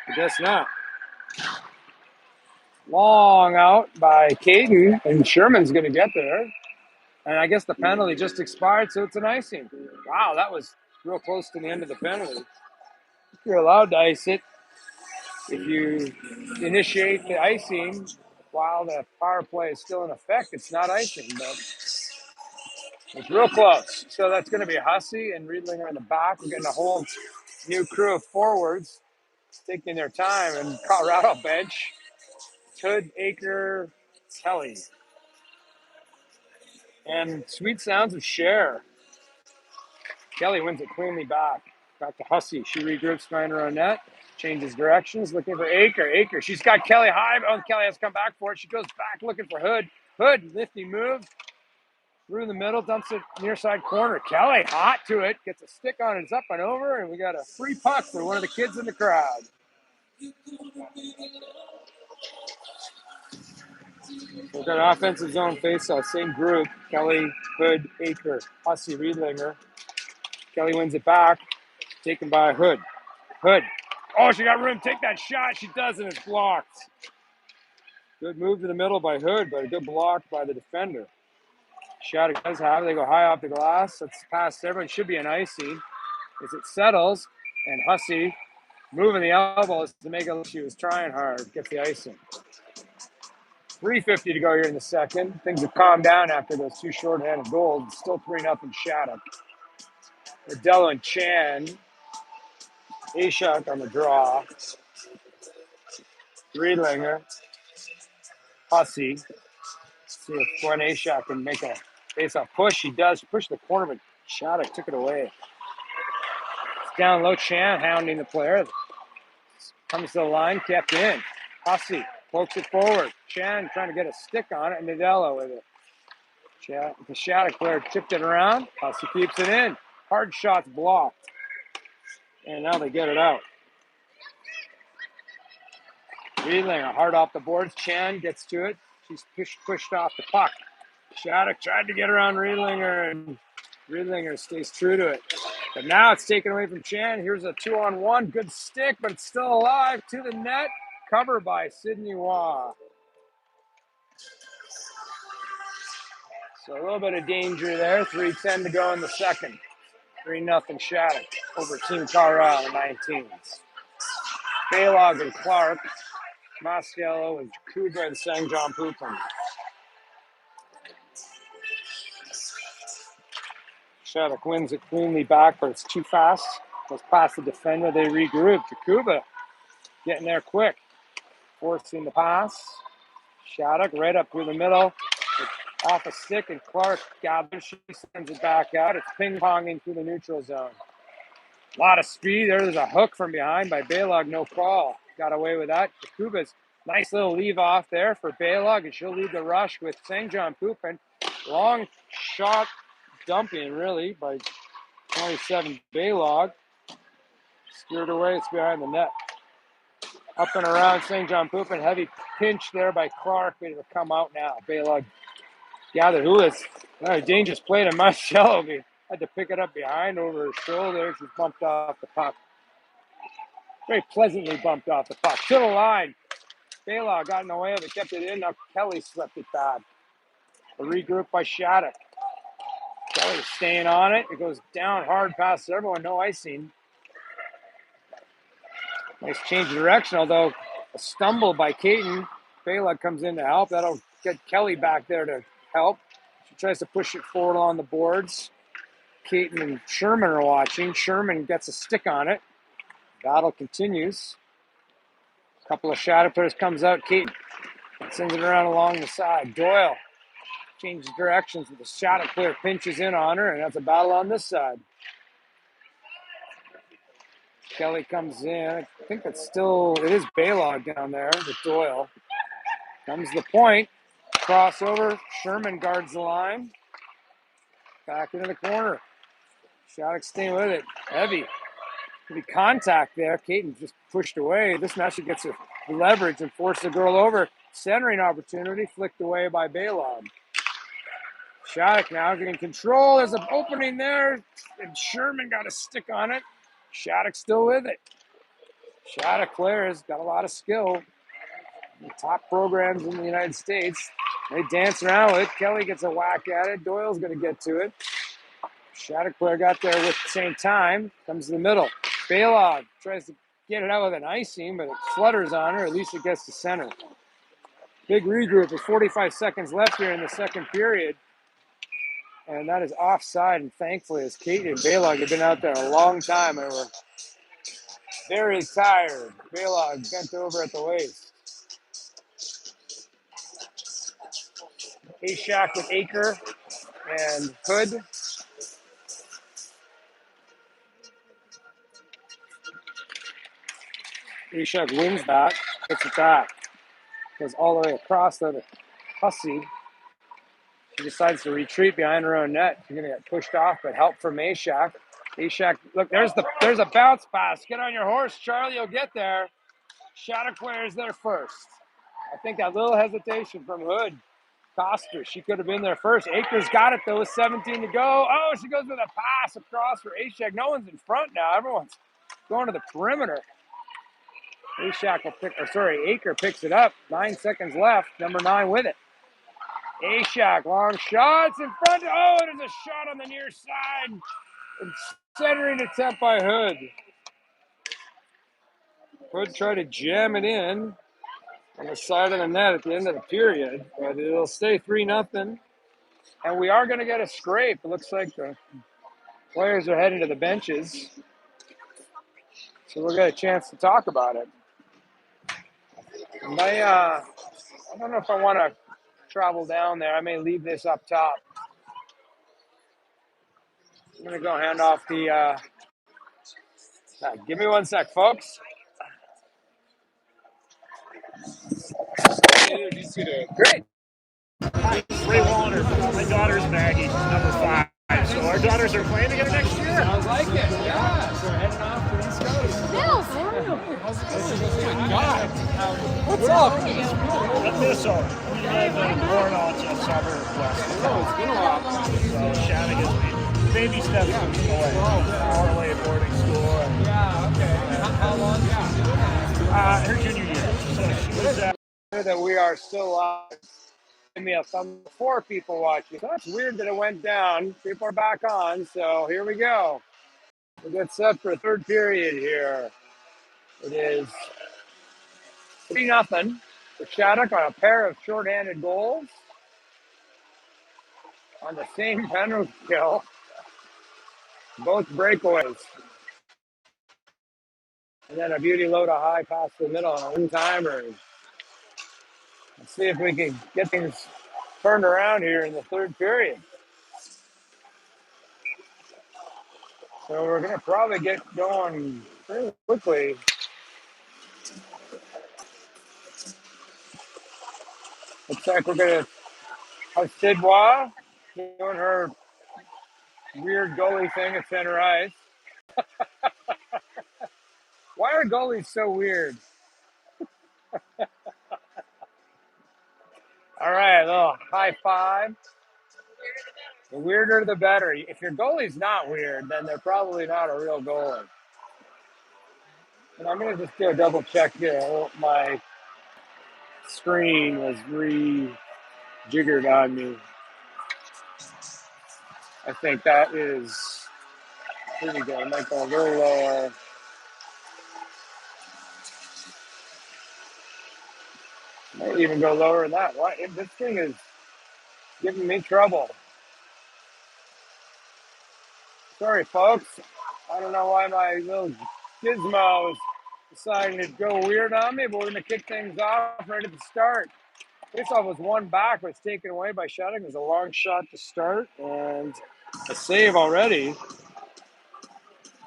I guess not. Long out by Caden, and Sherman's going to get there. And I guess the penalty just expired, so it's an icing. Wow, that was real close to the end of the penalty. You're allowed to ice it if you initiate the icing while the power play is still in effect. It's not icing, but it's real close. So that's going to be Hussey and Riedlinger in the back. We're getting a whole new crew of forwards taking their time. And Colorado bench, Hood, Aker, Kelly. And sweet sounds of Cher. Kelly wins it cleanly back. Back to Hussey. She regroups behind her own net. Changes directions. Looking for Aker. Aker. She's got Kelly high. Oh, Kelly has to come back for it. She goes back looking for Hood. Hood. Nifty move. Through the middle. Dumps it near side corner. Kelly hot to it. Gets a stick on it. It's up and over. And we got a free puck for one of the kids in the crowd. We've got an offensive zone face-off. Same group. Kelly, Hood, Aker, Hussey, Riedlinger. Kelly wins it back. Taken by Hood. Hood. Oh, she got room. Take that shot. She does, and it's blocked. Good move to the middle by Hood, but a good block by the defender. Shattuck does have it. They go high off the glass. That's past everyone. Should be an icing as it settles. And Hussey moving the elbows to make it look she was trying hard. Gets the icing. 3:50 to go here in the second. Things have calmed down after those 2 shorthanded goals. It's still 3-0 Shattuck. Adelo and Chan. Ashok on the draw. Riedlinger. Hussey. See if Gwen Ashok can make a face-off push. He does push the corner, but Shattuck took it away. It's down low. Chan hounding the player. Comes to the line, kept in. Hussey pokes it forward. Chan trying to get a stick on it, and Nadella with it. The Shattuck player tipped it around. Hussey keeps it in. Hard shots blocked. And now they get it out. Riedlinger hard off the boards. Chan gets to it. She's pushed off the puck. Shattuck tried to get around Riedlinger, and Riedlinger stays true to it. But now it's taken away from Chan. Here's a 2-on-1. Good stick, but it's still alive to the net. Cover by Sydney Waugh. So a little bit of danger there. 3:10 to go in the second. 3-0 Shattuck over Team Colorado, the 19s. Baylog and Clark. Moscello and Kuba and St. John Poupin. Shattuck wins it cleanly back, but it's too fast. Goes past the defender. They regroup. Kuba getting there quick. Forcing the pass. Shattuck right up through the middle. Off a stick, and Clark gathers. She sends it back out. It's ping-ponging through the neutral zone. A lot of speed. There's a hook from behind by Baylog. No call. Got away with that. Kuba's nice little leave off there for Baylog, and she'll lead the rush with St. John Poupin. Long shot dumping, really, by 27 Baylog. Steered away. It's behind the net. Up and around St. John Poupin. Heavy pinch there by Clark. It'll come out now. Baylog gathered. Who is a dangerous play to Marcello. He had to pick it up behind over her shoulder. She bumped off the puck. Very pleasantly bumped off the puck. To the line. Baylog got in the way of it, kept it in. Now Kelly swept it bad. A regroup by Shattuck. Kelly staying on it. It goes down hard past everyone. No icing. Nice change of direction, although a stumble by Caton. Baylog comes in to help. That'll get Kelly back there to help. She tries to push it forward along the boards. Caton and Sherman are watching. Sherman gets a stick on it. Battle continues. A couple of Shattuck players comes out. Caton sends it around along the side. Doyle changes directions with the Shattuck player pinches in on her, and that's a battle on this side. Kelly comes in. I think it is Baylog down there with Doyle. Comes the point. Crossover. Sherman guards the line. Back into the corner. Shattuck staying with it. Heavy contact there. Caton just pushed away. This now she gets a leverage and forced the girl over. Centering opportunity flicked away by Baylog. Shattuck now getting control. There's an opening there, and Sherman got a stick on it. Shattuck still with it. Shattuck players got a lot of skill. The top programs in the United States. They dance around with it. Kelly gets a whack at it. Doyle's going to get to it. Shattuck player got there with the same time. Comes to the middle. Baylog tries to get it out with an icing, but it flutters on her. At least it gets to center. Big regroup with 45 seconds left here in the second period. And that is offside, and thankfully, as Caton and Baylog have been out there a long time and were very tired. Baylog bent over at the waist. Ashak with Aker and Hood. Ashak wins that, gets it back. Goes all the way across to Hussey. She decides to retreat behind her own net. She's going to get pushed off, but help from Ashak. Ashak, look, there's a bounce pass. Get on your horse, Charlie. You'll get there. Shattuck player is there first. I think that little hesitation from Hood cost her. She could have been there first. Akers got it, though, with 17 to go. Oh, she goes with a pass across for Ashak. No one's in front now. Everyone's going to the perimeter. Aker picks it up. 9 seconds left. Number 9 with it. Ashak, long shots in front. Oh, there's a shot on the near side. And centering attempt by Hood. Hood tried to jam it in on the side of the net at the end of the period, but it'll stay 3-0. And we are going to get a scrape. It looks like the players are heading to the benches. So we'll get a chance to talk about it. I don't know if I want to travel down there. I may leave this up top. I'm going to go hand off the... give me 1 sec, folks. Great. Ray Wallner. My daughter's Maggie. She's number 5. So our daughters are playing together next year. Sounds like it. Yeah. So we're heading off to the East Coast. Bill, how's it going? Oh my God. What's up? Minnesota. Warren, it's a suburb west. Oh, it's been a while. So Shattuck is baby steps away. Hour away at boarding school. And, Yeah, okay. How long? Yeah. her junior year. So she was That we are still live. Give me a thumb for people watching. So it's weird that it went down. People are back on, so here we go. We get set for a third period here. It is 3-0 for Shattuck on a pair of shorthanded goals on the same penalty kill. Both breakaways. And then a beauty load of high past the middle on a one-timer. Let's see if we can get things turned around here in the third period. So we're going to probably get going pretty quickly. Looks like we're going to have Sidwa doing her weird goalie thing at center ice. Why are goalies so weird? All right, a little high five. The weirder, the better. If your goalie's not weird, then they're probably not a real goalie. And I'm going to just do a double check here. My screen was rejiggered on me. I think that is pretty good. I might go a little lower. Might even go lower than that. Why? This thing is giving me trouble. Sorry, folks. I don't know why my little gizmo is deciding to go weird on me, but we're going to kick things off right at the start. Faceoff was one back, was taken away by Shattuck. It was a long shot to start, and a save already.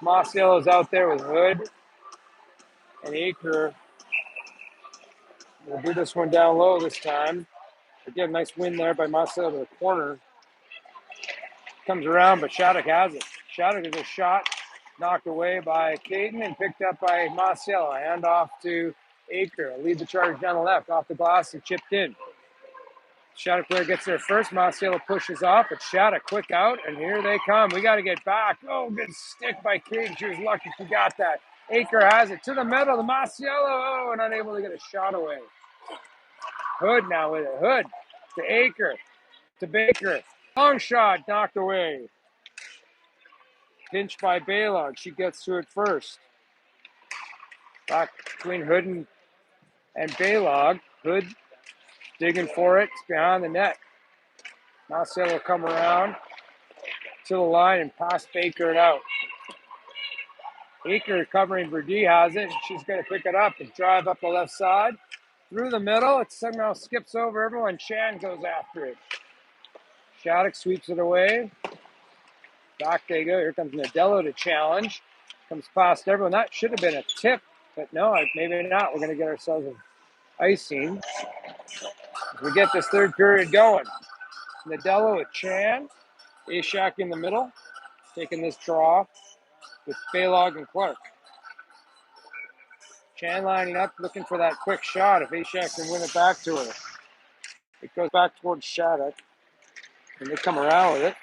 Mossiello's out there with Hood and Aker. We'll do this one down low this time. Again, nice win there by Mossiello to the corner. Comes around, but Shattuck has it. Shattuck is a shot knocked away by Caden and picked up by Mossiello. Hand off to Aker. Lead the charge down the left, off the glass and chipped in. Shattuck player gets there first. Mossiello pushes off, but Shattuck quick out, and here they come. We got to get back. Oh, good stick by Caden. She was lucky she got that. Aker has it to the middle. The Mossiello, oh, and unable to get a shot away. Hood now with it. Hood to Aker, to Baker. Long shot knocked away. Pinched by Baylog. She gets to it first. Back between Hood and Baylog. Hood digging for it. It's behind the net. Marcel will come around to the line and pass Baker it out. Baker covering Verdee has it. She's going to pick it up and drive up the left side. Through the middle. It somehow skips over everyone. Chan goes after it. Shattuck sweeps it away. Back they go. Here comes Nadello to challenge. Comes past everyone. That should have been a tip, but no, maybe not. We're going to get ourselves an icing. As we get this third period going. Nadello with Chan. Ashak in the middle. Taking this draw with Baylog and Clark. Chan lining up, looking for that quick shot if Ashak can win it back to her. It goes back towards Shattuck. And they come around with it.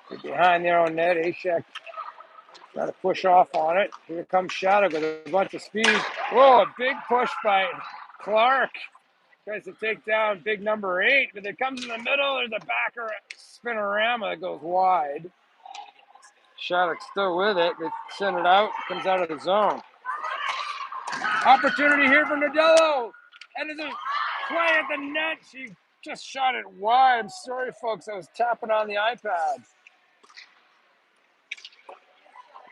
Get behind their own net. Ashak trying to push off on it. Here comes Shattuck with a bunch of speed. Whoa, a big push by Clark. Tries to take down big number 8, but it comes in the middle. There's a backer spinorama that goes wide. Shattuck's still with it. They send it out. Comes out of the zone. Opportunity here for Nadello. And there's a play at the net. She just shot it wide. I'm sorry, folks. I was tapping on the iPad.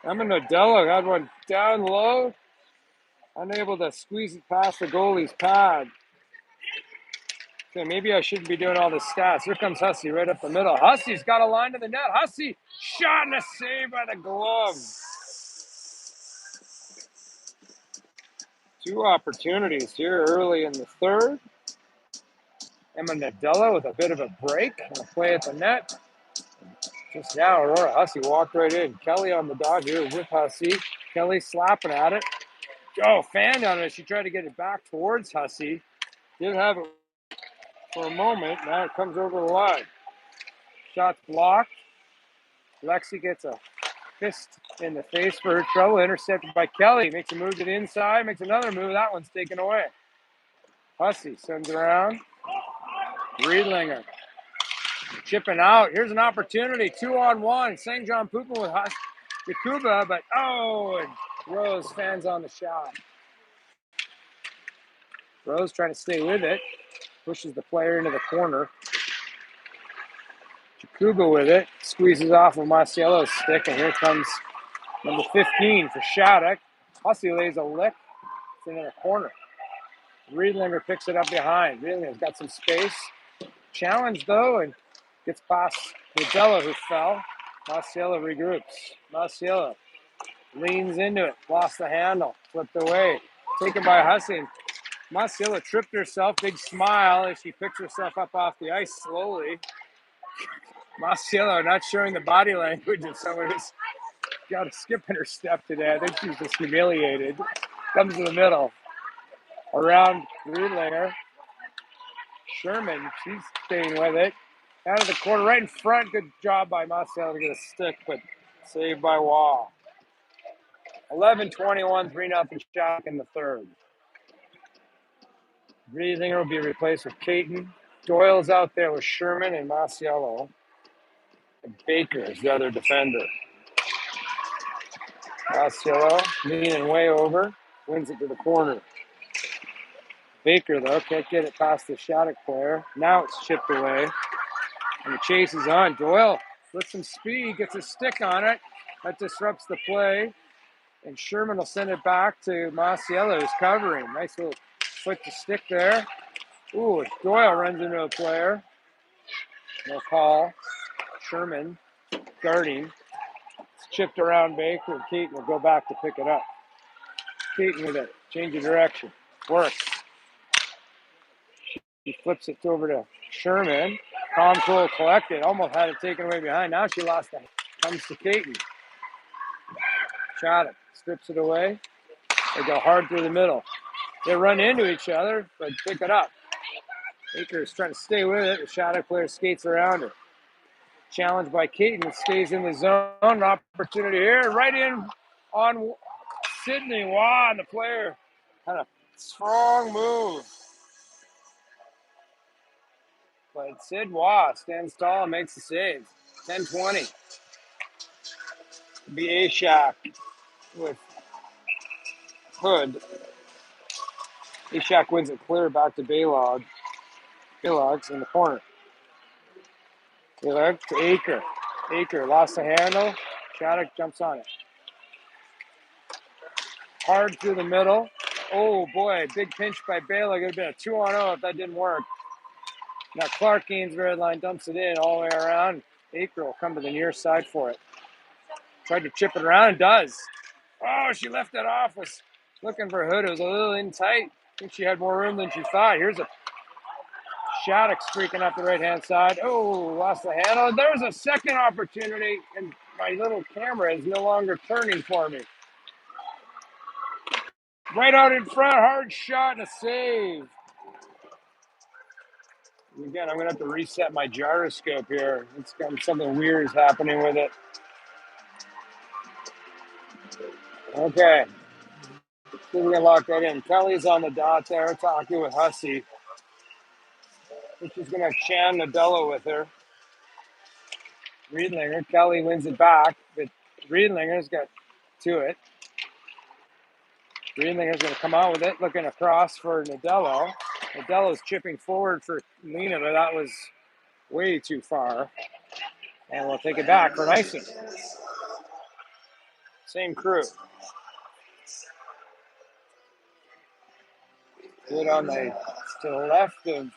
Emma Nadello had one down low. Unable to squeeze it past the goalie's pad. Okay, maybe I shouldn't be doing all the stats. Here comes Hussey right up the middle. Hussey's got a line to the net. Hussey shot and a save by the glove. 2 opportunities here early in the third. Emma Nadello with a bit of a break and a play at the net. Just now, Aurora Hussey walked right in. Kelly on the dog here with Hussey. Kelly slapping at it. Oh, fan on it. She tried to get it back towards Hussey. Didn't have it for a moment. Now it comes over the line. Shot's blocked. Lexi gets a fist in the face for her trouble. Intercepted by Kelly. Makes a move to the inside. Makes another move. That one's taken away. Hussey sends it around. Riedlinger chipping out. Here's an opportunity. 2-on-1. St. John Pupin with Jakuba, but and Rose fans on the shot. Rose trying to stay with it. Pushes the player into the corner. Jakuba with it. Squeezes off of Marciello's stick, and here comes number 15 for Shattuck. Hussey lays a lick. It's in the corner. Riedlinger picks it up behind. Riedlinger's got some space. Challenged, though, and gets past Nadella, who fell. Marciello regroups. Marciello leans into it. Lost the handle. Flipped away. Taken by Hussey. Marciello tripped herself. Big smile as she picks herself up off the ice slowly. Marciello not showing the body language of someone who's got a skip in her step today. I think she's just humiliated. Comes to the middle. Around Riedlinger. Sherman, she's staying with it. Out of the corner, right in front. Good job by Marciello to get a stick, but saved by Wall. 11-21, 3-0 Shattuck in the third. Riedlinger will be replaced with Caton. Doyle's out there with Sherman and Marciello. And Baker is the other defender. Marciello leaning way over, wins it to the corner. Baker, though, can't get it past the Shattuck player. Now it's chipped away. And the chase is on. Doyle with some speed, gets a stick on it. That disrupts the play. And Sherman will send it back to Marciello, who's covering. Nice little foot to stick there. Ooh, Doyle runs into a player. No call. Sherman guarding. It's chipped around Baker. Keaton will go back to pick it up. Keaton with it. Change of direction. Works. He flips it over to Sherman. Calm, cool, collected. Almost had it taken away behind. Now she lost it. Comes to Keaton. Shattuck strips it away. They go hard through the middle. They run into each other, but pick it up. Baker's trying to stay with it. The Shattuck player skates around her. Challenged by Keaton. Stays in the zone. An opportunity here. Right in on Sydney Waugh, the player. Had a strong move. But Sid Waugh stands tall and makes the save. 10-20. Be Ashak with Hood. Ashak wins it clear back to Baylog. Baylog's in the corner. Baylog to Aker. Aker lost the handle. Shattuck jumps on it. Hard through the middle. Oh boy, big pinch by Baylog. It would have been a 2-on-0 if that didn't work. Now Clark Gainsbury line dumps it in all the way around. Aker will come to the near side for it. Tried to chip it around and does. Oh, she left it off. Was looking for Hood. It was a little in tight. I think she had more room than she thought. Here's a Shattuck streaking up the right-hand side. Oh, lost the handle. There's a second opportunity, and my little camera is no longer turning for me. Right out in front, hard shot and a save. Again, I'm going to have to reset my gyroscope here. It's got something weird is happening with it. Okay. We're going to lock that in. Kelly's on the dot there, talking with Hussey. I think she's going to have Chan Nadella with her. Riedlinger. Kelly wins it back, but Riedlinger's got to it. Riedlinger's going to come out with it, looking across for Nadello. Nadello's chipping forward for Lena, but that was way too far. And we'll take it back for icing. Same crew. Good on to the left of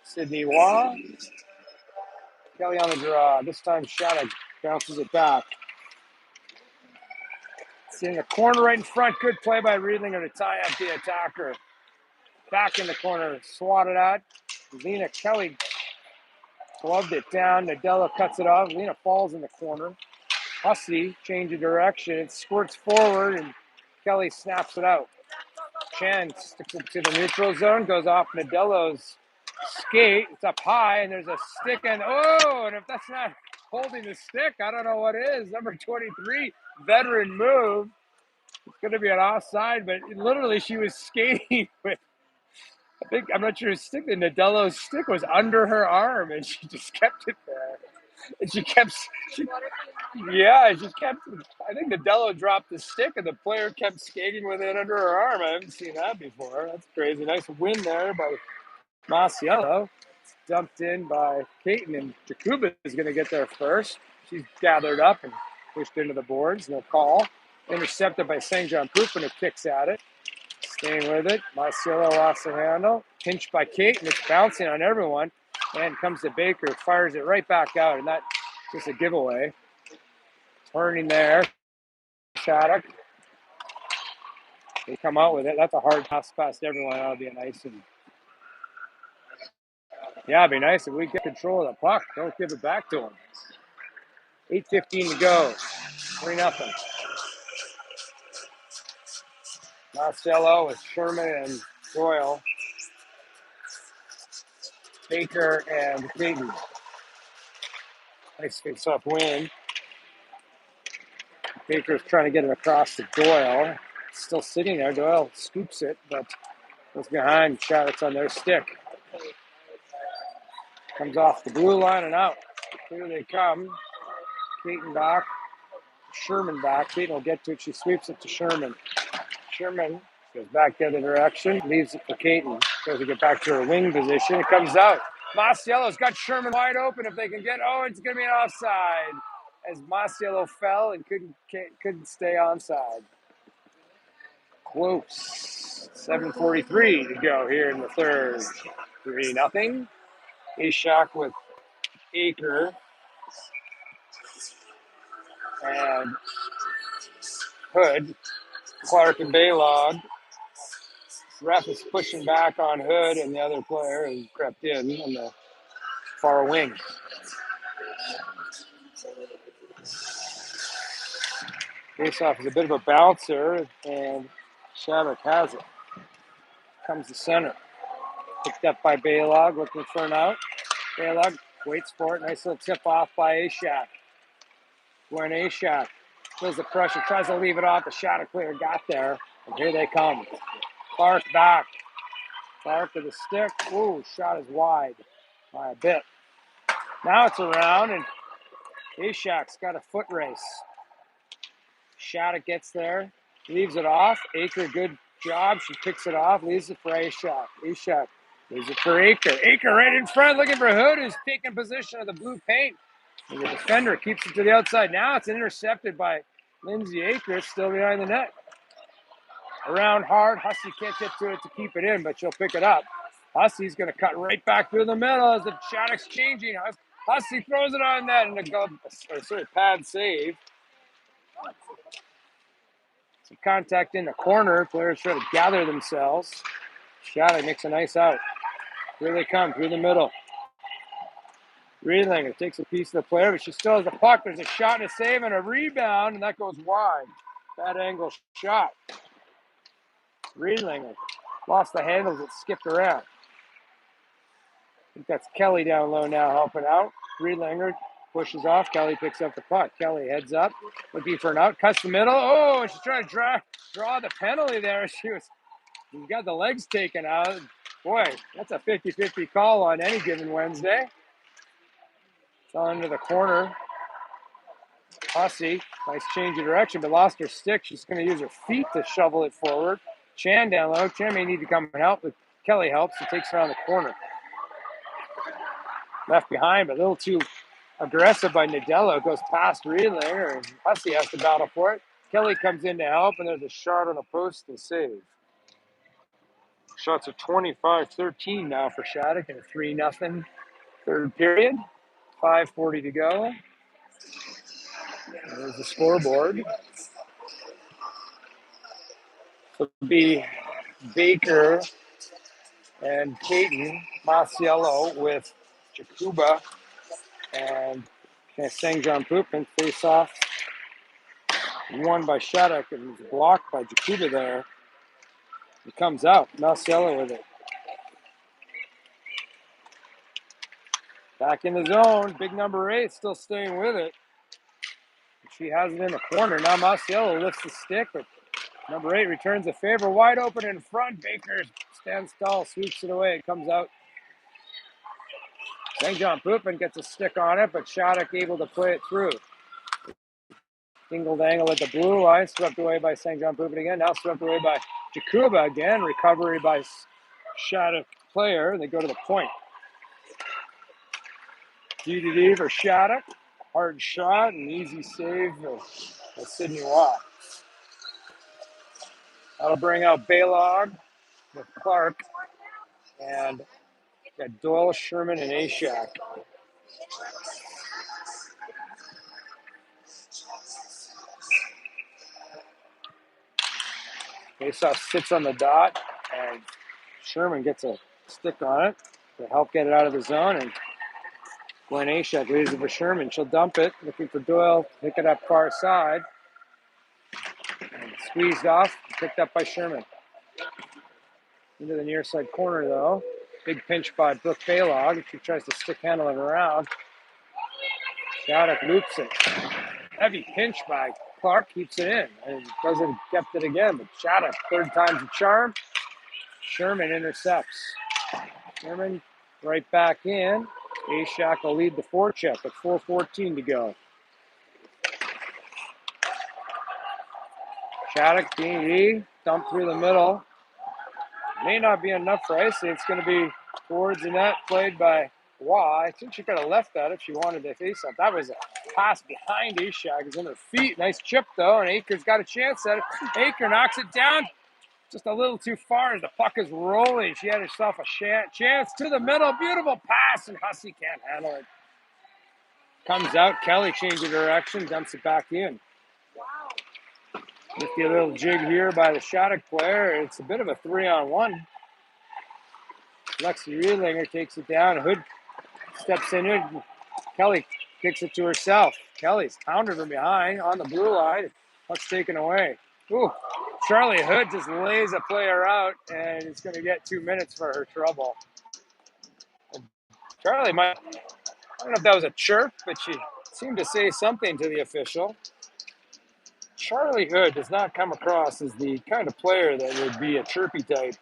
Sydney Waugh. Kelly on the draw. This time Shattuck bounces it back. It's in the corner right in front. Good play by Riedlinger to tie up the attacker. Back in the corner, swatted at. Lena Kelly gloved it down. Nadella cuts it off. Lena falls in the corner. Hussey change of direction. It squirts forward, and Kelly snaps it out. Chan sticks it to the neutral zone, goes off Nadello's skate. It's up high, and there's a stick, and if that's not holding the stick, I don't know what is. Number 23, veteran move. It's going to be an offside, but literally she was skating with, I'm not sure, his stick, the Nadelo's stick was under her arm, and she just kept it there. And she kept, I think Nadello dropped the stick, and the player kept skating with it under her arm. I haven't seen that before. That's crazy. Nice win there by Masiello. Dumped in by Caton, and Jakuba is going to get there first. She's gathered up and pushed into the boards. No call. Intercepted by St. John Poupin, who kicks at it. Staying with it. Masiello lost the handle. Pinched by Caton. It's bouncing on everyone. And comes to Baker, fires it right back out, and that's just a giveaway. Turning there. Shattuck. They come out with it. That's a hard pass past everyone. That'll be nice. And yeah, it'd be nice if we get control of the puck. Don't give it back to them. 8:15 to go. 3-0. Marcello with Sherman and Doyle. Baker and Caton. Nice face-off win. Baker's trying to get it across to Doyle. Still sitting there. Doyle scoops it, but goes behind. Shattuck's on their stick. Comes off the blue line and out. Here they come. Caton back. Sherman back. Caton will get to it. She sweeps it to Sherman. Sherman goes back the other direction. Leaves it for Caton. Tries to get back to her wing position. It comes out. Masiello's got Sherman wide open. If they can get, it's going to be an offside. As Masiello fell and couldn't stay onside. Close. 7:43 to go here in the third. 3-0. Shattuck with Aker and Hood. Clark and Baylog. Ref is pushing back on Hood, and the other player has crept in on the far wing. Faceoff is a bit of a bouncer, and Shattuck has it. Comes to center. Picked up by Baylog, looking for an out. Baylog waits for it. Nice little tip off by Ashak. When Ashak feels the pressure, tries to leave it off. The Shattuck player got there, and here they come. Clark back. Clark to the stick. Ooh, shot is wide by a bit. Now it's around, and Ashak's got a foot race. Shattuck gets there, leaves it off. Aker, good job. She picks it off, leaves it for Ashak. Ashak leaves it for Aker. Aker right in front, looking for Hood, who's taking position of the blue paint. And the defender keeps it to the outside. Now it's intercepted by Lindsay Aker, still behind the net. Around hard. Hussey can't get to it to keep it in, but she'll pick it up. Hussey's going to cut right back through the middle as the Shattuck's changing. Hussey throws it on net and a pad save. Some contact in the corner. Players try to gather themselves. Shattuck makes a nice out. Here they come through the middle. Riedlinger takes a piece of the player, but she still has the puck. There's a shot and a save and a rebound, and that goes wide. Bad angle shot. Riedlinger lost the handles. It skipped around. I think that's Kelly down low now helping out. Riedlinger pushes off. Kelly picks up the puck. Kelly heads up, looking for an out. Cuts the middle. Oh, she's trying to draw the penalty there. She got the legs taken out. Boy, that's a 50-50 call on any given Wednesday. Fell into the corner. Hussey, nice change of direction, but lost her stick. She's going to use her feet to shovel it forward. Chan down low. Chan may need to come and help, but Kelly helps and takes her around the corner. Left behind, but a little too aggressive by Nadello. Goes past Riedlinger, and Hussey has to battle for it. Kelly comes in to help, and there's a shot on the post to save. Shots are 25-13 now for Shattuck in a 3-0 third period. 5:40 to go. There's the scoreboard. It'll be Baker and Caton, Masiello with Jakuba and St. John Poupin. Face off. Won by Shattuck and blocked by Jakuba there. He comes out. Masiello with it. Back in the zone. Big number 8 still staying with it. She has it in the corner. Now Masiello lifts the stick, but number 8 returns a favor. Wide open in front. Baker stands tall, sweeps it away. It comes out. St. John Poopin gets a stick on it, but Shattuck able to play it through. Dingled angle at the blue line, swept away by St. John Poopin again. Now swept away by Jakuba again. Recovery by Shattuck player. They go to the point. D for Shattuck. Hard shot and easy save of Sydney Watt. That'll bring out Baylog with Clark and got Doyle, Sherman, and Ashak. Faceoff sits on the dot, and Sherman gets a stick on it to help get it out of the zone. And Gwen Ashak leaves it for Sherman. She'll dump it, looking for Doyle, pick it up far side. And squeezed off, picked up by Sherman. Into the near side corner, though. Big pinch by Brooke Baylog. She tries to stick handle it around. Shattuck loops it. Heavy pinch by Clark, keeps it in. And doesn't kept it again, but Shattuck, third time's a charm. Sherman intercepts. Sherman right back in. Ashak will lead the forecheck with 4:14 to go. Shattuck, D, dump through the middle. May not be enough for Icy. It's going to be towards the net, played by Waugh. I think she could have left that if she wanted to face up. That was a pass behind Ashak. It's on her feet. Nice chip, though, and Aker's got a chance at it. Aker knocks it down just a little too far as the puck is rolling. She had herself a chance to the middle. Beautiful pass, and Hussey can't handle it. Comes out. Kelly changes direction, dumps it back in. Nifty little jig here by the Shattuck player. It's a bit of a 3-on-1. Lexi Riedlinger takes it down. Hood steps in it. Kelly kicks it to herself. Kelly's pounded from behind on the blue line. Puck's taken away. Ooh, Charlie Hood just lays a player out, and it's going to get 2 minutes for her trouble. And Charlie might, I don't know if that was a chirp, but she seemed to say something to the official. Charlie Hood does not come across as the kind of player that would be a chirpy type.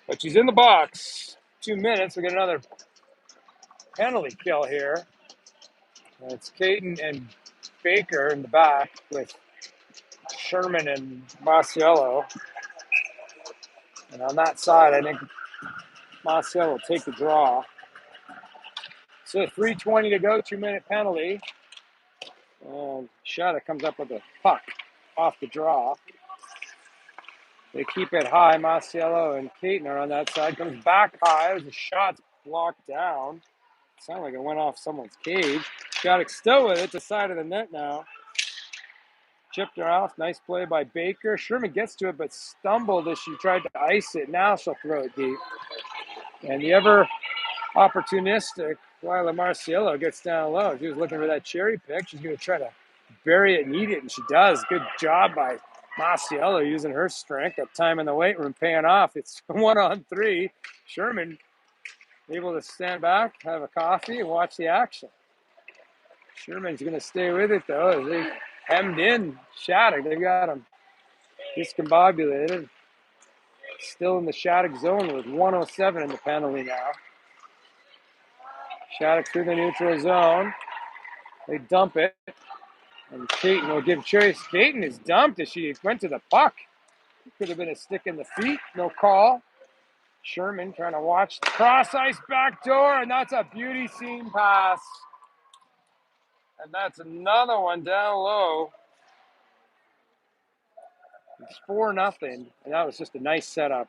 But she's in the box. 2 minutes. We get another penalty kill here. It's Caton and Baker in the back with Sherman and Masiello. And on that side, I think Masiello will take the draw. So 3:20 to go, 2-minute penalty. And Shattuck comes up with a puck off the draw. They keep it high. Masiello and Caton are on that side. Comes back high. There's a shot blocked down. Sounded like it went off someone's cage. Shattuck still with it. The side of the net now. Chipped her off. Nice play by Baker. Sherman gets to it, but stumbled as she tried to ice it. Now she'll throw it deep. And the ever opportunistic Lila Masiello gets down low. She was looking for that cherry pick. She's going to try to bury it and eat it, and she does. Good job by Masiello using her strength. That time in the weight room paying off. It's 1-on-3. Sherman able to stand back, have a coffee, and watch the action. Sherman's going to stay with it, though, as they hemmed in Shattuck. They got him discombobulated. Still in the Shattuck zone with 1:07 in the penalty now. Shattuck through the neutral zone. They dump it. And Caton will give chase. Caton is dumped as she went to the puck. Could have been a stick in the feet. No call. Sherman trying to watch the cross ice back door, and that's a beauty seam pass. And that's another one down low. It's 4-0, and that was just a nice setup.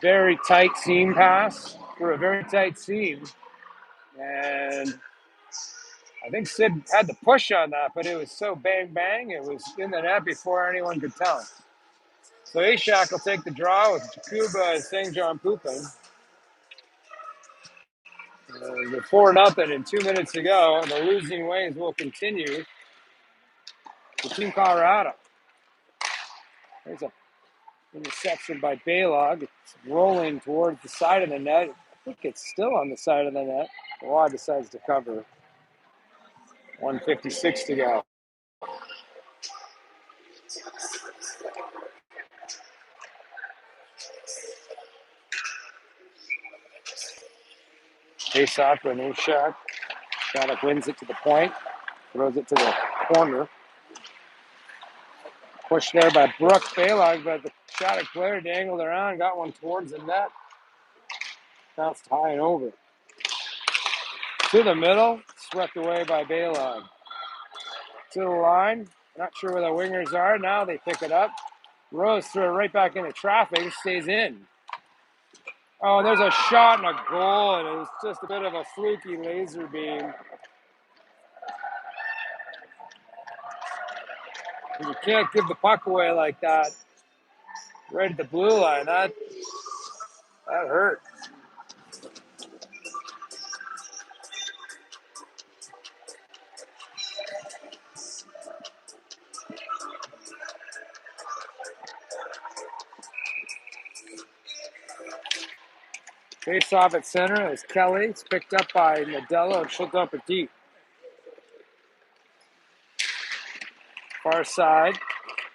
Very tight seam pass for a very tight seam. And I think Sid had the push on that, but it was so bang, it was in the net before anyone could tell. So Ashak will take the draw with Jakuba and St. John Poopin. With 4-0 and 2 minutes to go, and the losing ways will continue for Team Colorado. There's a interception by Baylog. It's rolling towards the side of the net. think it's still on the side of the net. Waugh decides to cover. 1:56 to go. Face off to a new shot. Shattuck wins it to the point. Throws it to the corner. Pushed there by Brooke Baylog, but the Shattuck player dangled around, got one towards the net. Bounced high and over. To the middle, swept away by Baylog. To the line, not sure where the wingers are. Now they pick it up. Rose threw it right back into traffic, stays in. Oh, there's a shot and a goal, and it was just a bit of a fluky laser beam. And you can't give the puck away like that. Right at the blue line, that hurt. Face off at center is Kelly. It's picked up by Nadello and Shattuck deep. Far side.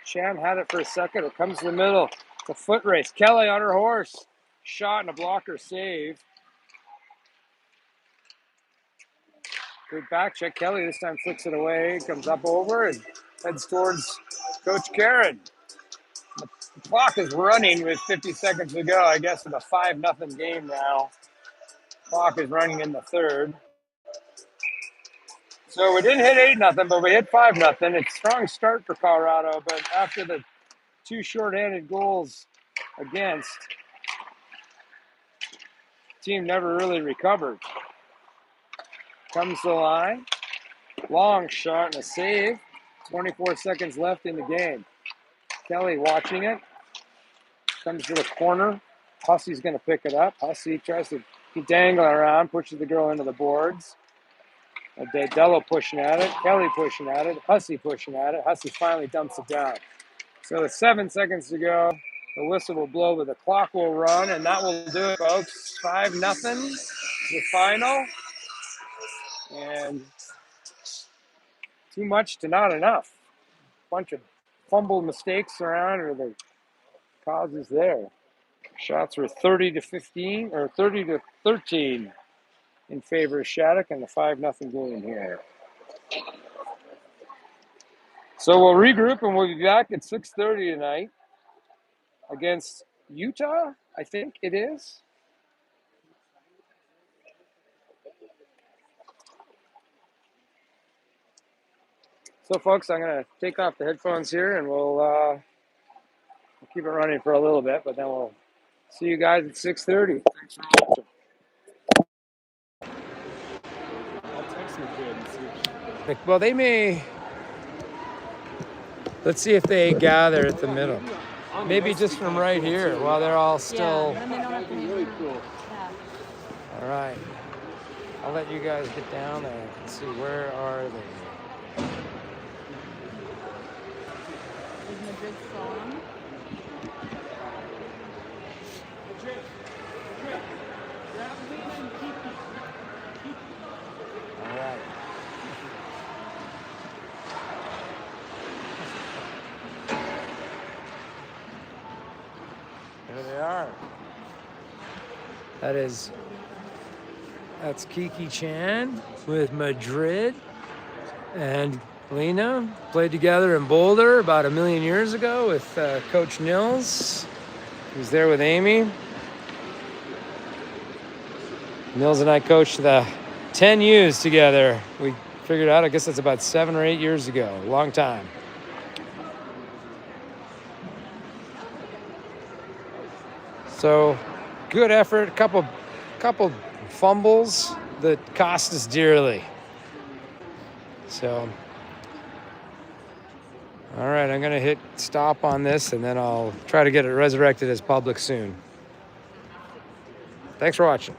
Chan had it for a second. It comes to the middle. It's a foot race. Kelly on her horse. Shot and a blocker save. Good back check. Kelly this time flicks it away. Comes up over and heads towards Coach Karen. The clock is running with 50 seconds to go. I guess in a 5-0 game now. Clock is running in the third. So we didn't hit 8-0, but we hit 5-0. It's a strong start for Colorado, but after the two shorthanded goals against, the team never really recovered. Comes to the line. Long shot and a save. 24 seconds left in the game. Kelly watching it. Comes to the corner. Hussey's going to pick it up. Hussey tries to keep dangling around, pushes the girl into the boards. Dello pushing at it. Kelly pushing at it. Hussey pushing at it. Hussey finally dumps it down. So with 7 seconds to go, the whistle will blow, but the clock will run, and that will do it, folks. 5-0, the final. And too much to not enough. Bunch of fumble mistakes around, or the causes there. Shots were 30-15 or 30-13 in favor of Shattuck in the 5-0 game here. So we'll regroup and we'll be back at 6:30 tonight against Utah, I think it is. So folks, I'm going to take off the headphones here and we'll keep it running for a little bit, but then we'll see you guys at 6:30. Thanks for watching. Well, they may. Let's see if they gather at the middle. Maybe just from right here while they're all still. All right. I'll let you guys get down there and see where are they. Is Madrid still on? All right. There they are. That's Kiki Chan with Madrid, and Lena played together in Boulder about 1 million years ago with Coach Nils. He was there with Amy. Nils and I coached the 10 U's together. We figured out, I guess that's about 7 or 8 years ago. A long time. So, good effort. Couple fumbles that cost us dearly. So, all right, I'm going to hit stop on this, and then I'll try to get it resurrected as public soon. Thanks for watching.